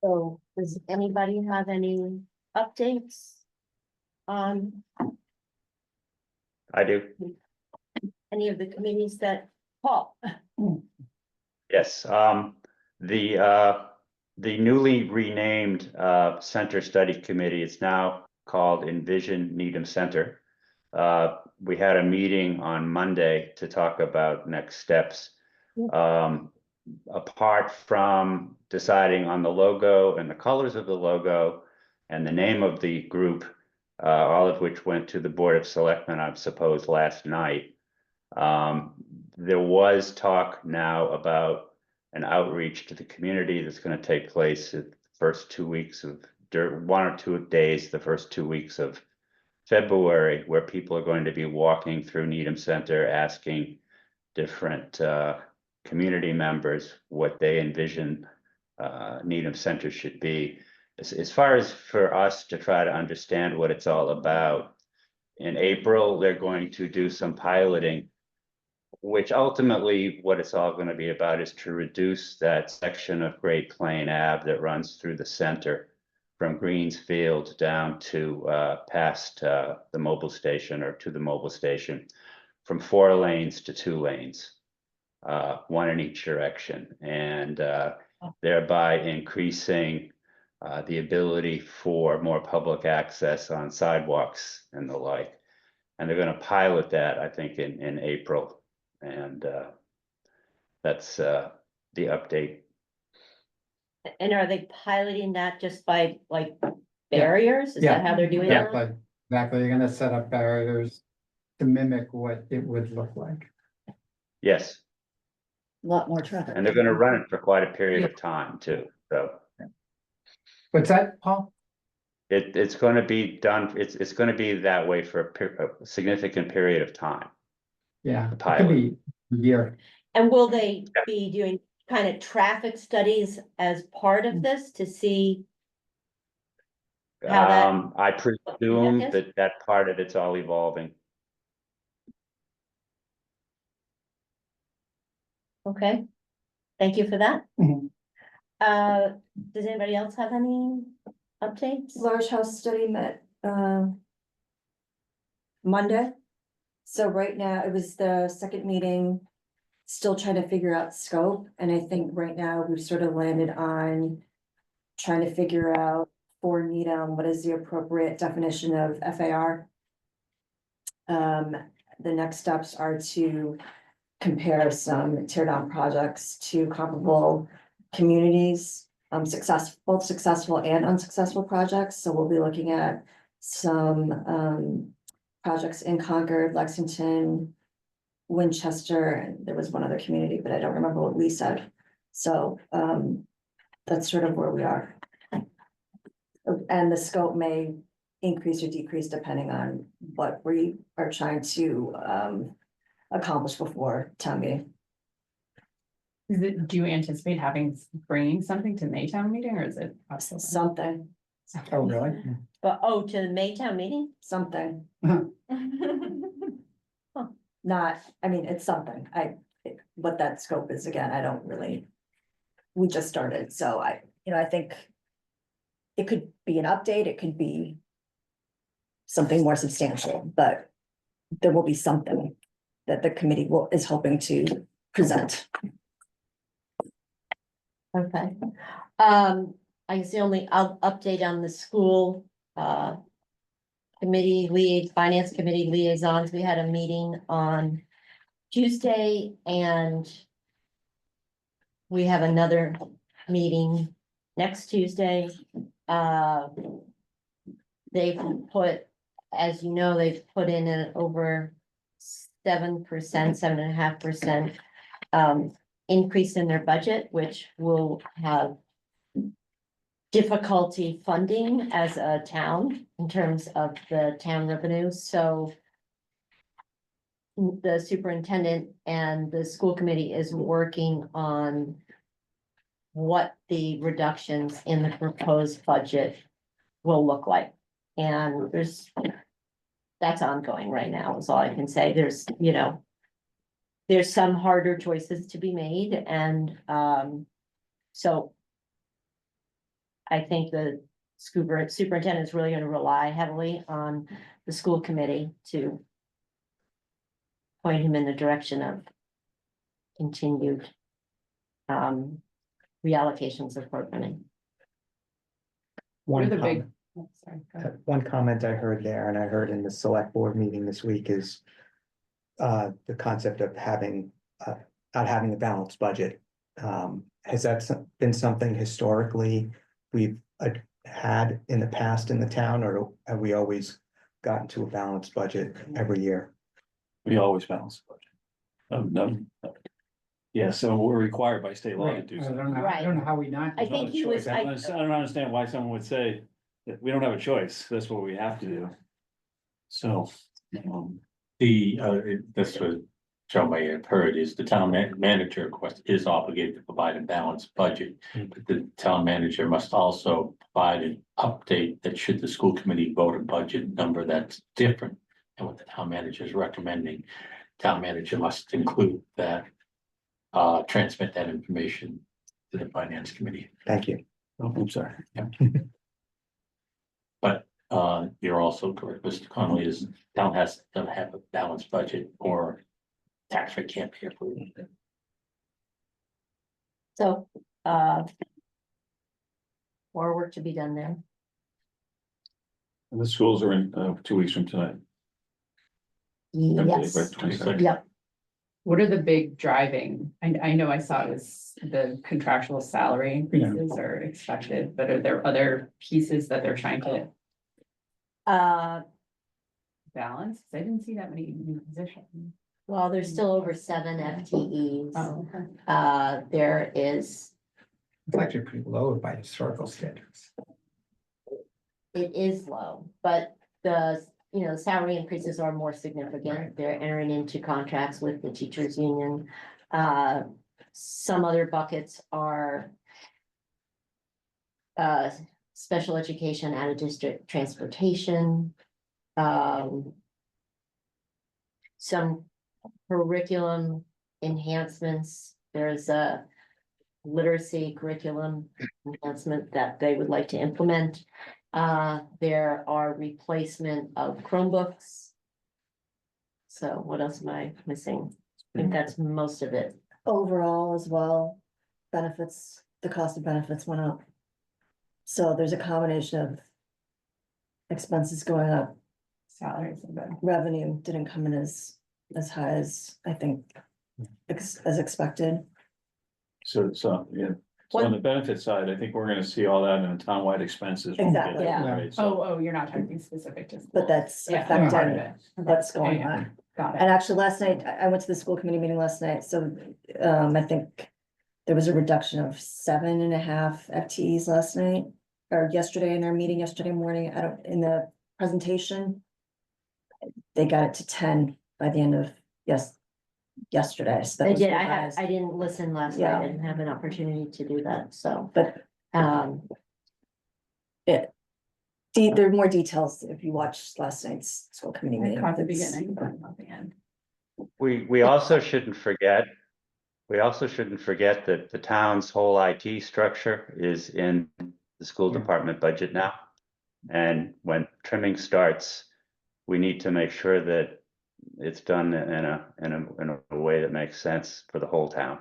So does anybody have any updates on I do. any of the committees that, Paul? Yes, the newly renamed Center Study Committee is now called Envision Needham Center. We had a meeting on Monday to talk about next steps. Apart from deciding on the logo and the colors of the logo and the name of the group, all of which went to the Board of Selectmen, I suppose, last night. There was talk now about an outreach to the community that's going to take place the first 2 weeks of, 1 or 2 days, the first 2 weeks of February, where people are going to be walking through Needham Center, asking different community members what they envision Needham Center should be. As far as for us to try to understand what it's all about, in April, they're going to do some piloting, which ultimately what it's all going to be about is to reduce that section of Great Plain Ave that runs through the center from Greensfield down to past the mobile station or to the mobile station from 4 lanes to 2 lanes, one in each direction, and thereby increasing the ability for more public access on sidewalks and the like. And they're going to pilot that, I think, in April, and that's the update. And are they piloting that just by like barriers? Is that how they're doing that? Exactly, exactly. You're gonna set up barriers to mimic what it would look like. Yes, Lot more traffic. and they're going to run it for quite a period of time too. So What's that, Paul? it's going to be done. It's going to be that way for a significant period of time. Yeah, The it could pilot. be a year. And will they be doing kind of traffic studies as part of this to see? How that- I presume is? that part of it's all evolving. Okay, thank you for that. Mhm. Does anybody else have any updates? Large house study met, Monday. So right now, it was the second meeting, still trying to figure out scope, and I think right now we've sort of landed on trying to figure out for Needham, what is the appropriate definition of FAR? The next steps are to compare some tear down projects to comparable communities, both successful and unsuccessful projects. So we'll be looking at some projects in Concord, Lexington, Winchester, and there was one other community, but I don't remember what Lee said. So that's sort of where we are. And the scope may increase or decrease depending on what we are trying to accomplish before town meeting. Do you anticipate bringing something to Maytown meeting, or is it? Something, Oh, really? But, to the Maytown meeting? something, not, I mean, it's something, what that scope is, again, I don't really. We just started, so I think. It could be an update, it could be. Something more substantial, but there will be something that the committee is hoping to present. Okay. I guess the only update on the school, finance committee liaisons, we had a meeting on Tuesday and we have another meeting next Tuesday. They've put, as you know, they've put in an over 7%, 7.5% increase in their budget, which will have difficulty funding as a town in terms of the town revenue. So the superintendent and the school committee is working on what the reductions in the proposed budget will look like. And that's ongoing right now, is all I can say. There's some harder choices to be made, and so I think the superintendent is really going to rely heavily on the school committee to point him in the direction of continued reallocations of programming. One The big. comment- Oh, sorry, go ahead. One comment I heard there, and I heard in the select board meeting this week, is the concept of not having a balanced budget. Has that been something historically we've had in the past in the town, or have we always gotten to a balanced budget every year? We always balance the budget. No. Yeah, so we're required by state law to Right, do I so. don't know, I don't know how we not. I think he was, I don't understand why someone would say that we don't have a choice, that's what we have to do. So, This was, Joe may have heard, is the town manager, of course, is obligated to provide a balanced budget. But the town manager must also provide an update that should the school committee vote a budget number that's different than what the town manager is recommending, town manager must include that, transmit that information to the finance committee. Thank you. oh, I'm sorry. But you're also correct, Mr. Connolly, is town has to have a balanced budget or tax rate can't be approved. So, more work to be done there. And the schools are in 2 weeks from tonight. I believe, Yes, right? 26. yep. What are the big driving? I know I saw this, the contractual salary increases are expected, but are there other pieces that they're trying to balance? 'Cause I didn't see that many new positions. Well, there's still over 7 FTEs. Oh, okay. There is, It's actually pretty low by historical standards. it is low, but the, the salary increases are more significant. They're entering into contracts with the teachers union. Some other buckets are special education, out of district transportation. Some curriculum enhancements. There's a literacy curriculum enhancement that they would like to implement. There are replacement of Chromebooks. So what else am I missing? I think that's most of it. Overall as well, benefits, the cost of benefits went up. So there's a combination of expenses going up, Salaries and then. revenue didn't come in as high as I think as expected. So, yeah, so on the benefit side, I think we're gonna see all that in the townwide expenses. when we get Exactly. there, Yeah. right? So- Oh, you're not talking specific to. But that's Yeah, part of affecting it. what's going Yeah, on. Got And it. actually, last night, I went to the school committee meeting last night, so I think there was a reduction of 7.5 FTEs last night. Or yesterday in our meeting yesterday morning, in the presentation. They got it to 10 by the end of yesterday. So that I was did, revised. I didn't listen last Yeah. night, I didn't have an opportunity to do that, so, But there are more details if you watched last night's school committee I meeting. caught the It's- beginning, but not the end. We also shouldn't forget, that the town's whole IT structure is in the school department budget now. And when trimming starts, we need to make sure that it's done in a way that makes sense for the whole town.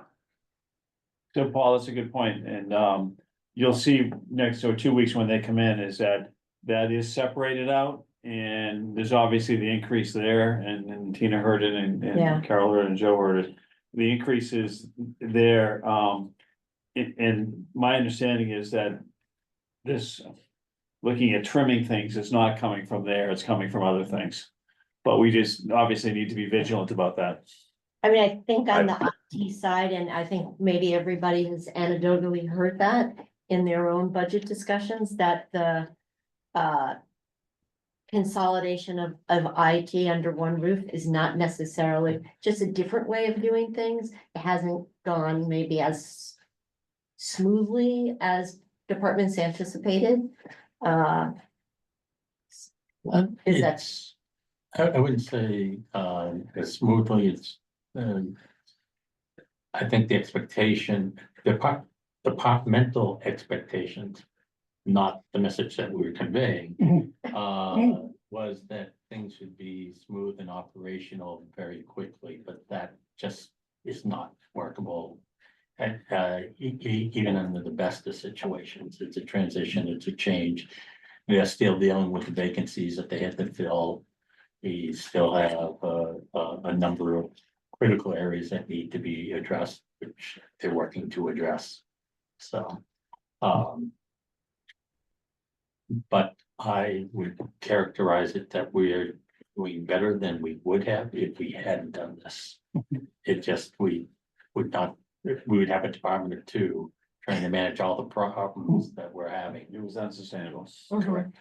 So Paul, that's a good point, and you'll see next or 2 weeks when they come in is that is separated out. And there's obviously the increase there, and Tina heard it, Yeah. and Carol heard it, and Joe heard it. The increase is there, and my understanding is that this, looking at trimming things, is not coming from there, it's coming from other things. But we just obviously need to be vigilant about that. I mean, I think on the IT side, and I think maybe everybody has anecdotally heard that in their own budget discussions, that the consolidation of IT under one roof is not necessarily just a different way of doing things. It hasn't gone maybe as smoothly as departments anticipated. Is that- I wouldn't say, as smoothly, I think the expectation, departmental expectations, not the message that we were conveying, was that things should be smooth and operational very quickly, but that just is not workable. And, even under the best of situations, it's a transition, it's a change. We are still dealing with the vacancies that they had to fill. We still have a number of critical areas that need to be addressed, which they're working to address. So, but I would characterize it that we're doing better than we would have if we hadn't done this. It just, we would have a department or two trying to manage all the problems that we're having. It was unsustainable. Correct.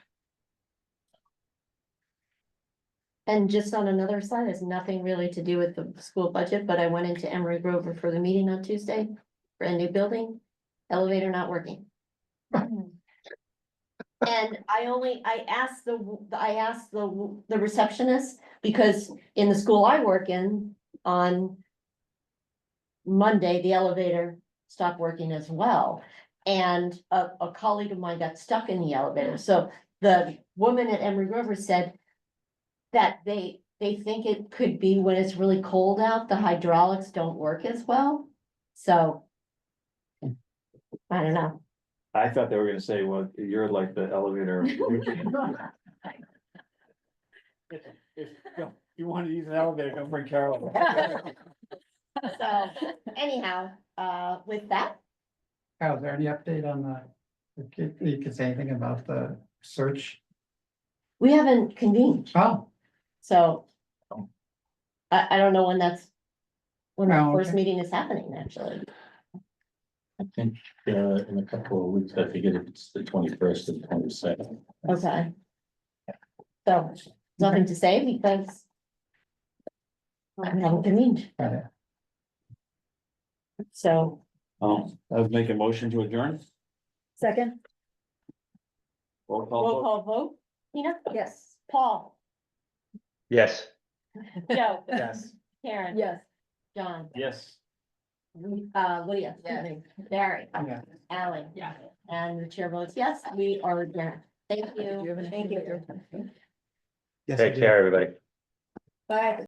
And just on another side, has nothing really to do with the school budget, but I went into Emery Grover for the meeting on Tuesday. Brand new building, elevator not working. And I asked the receptionist, because in the school I work in, on Monday, the elevator stopped working as well. and a colleague of mine got stuck in the elevator. So the woman at Emery River said that they think it could be when it's really cold out, the hydraulics don't work as well. So I don't know. I thought they were gonna say, well, you're like the elevator. If you want to use an elevator, don't bring Carol. So anyhow, with that, Carol, is there any update on you could say anything about the search? we haven't convened, Oh, so I don't know when when that Oh, first okay. meeting is happening, actually. I think, in a couple of weeks, I figured it's the 21st and 22nd. Okay. So nothing to say because we haven't convened, got it. so. I would make a motion to adjourn. Second? Roll call Roll vote. call vote, Tina? Yes. Paul, Yes. Joe, Yes. Karen. Yes. John, Yes. Lydia, Barry, Yeah. Ally. Yeah. And the chair votes yes, we are adjourned. Thank you. Thank you. Yes, I Take do. care, everybody. Bye.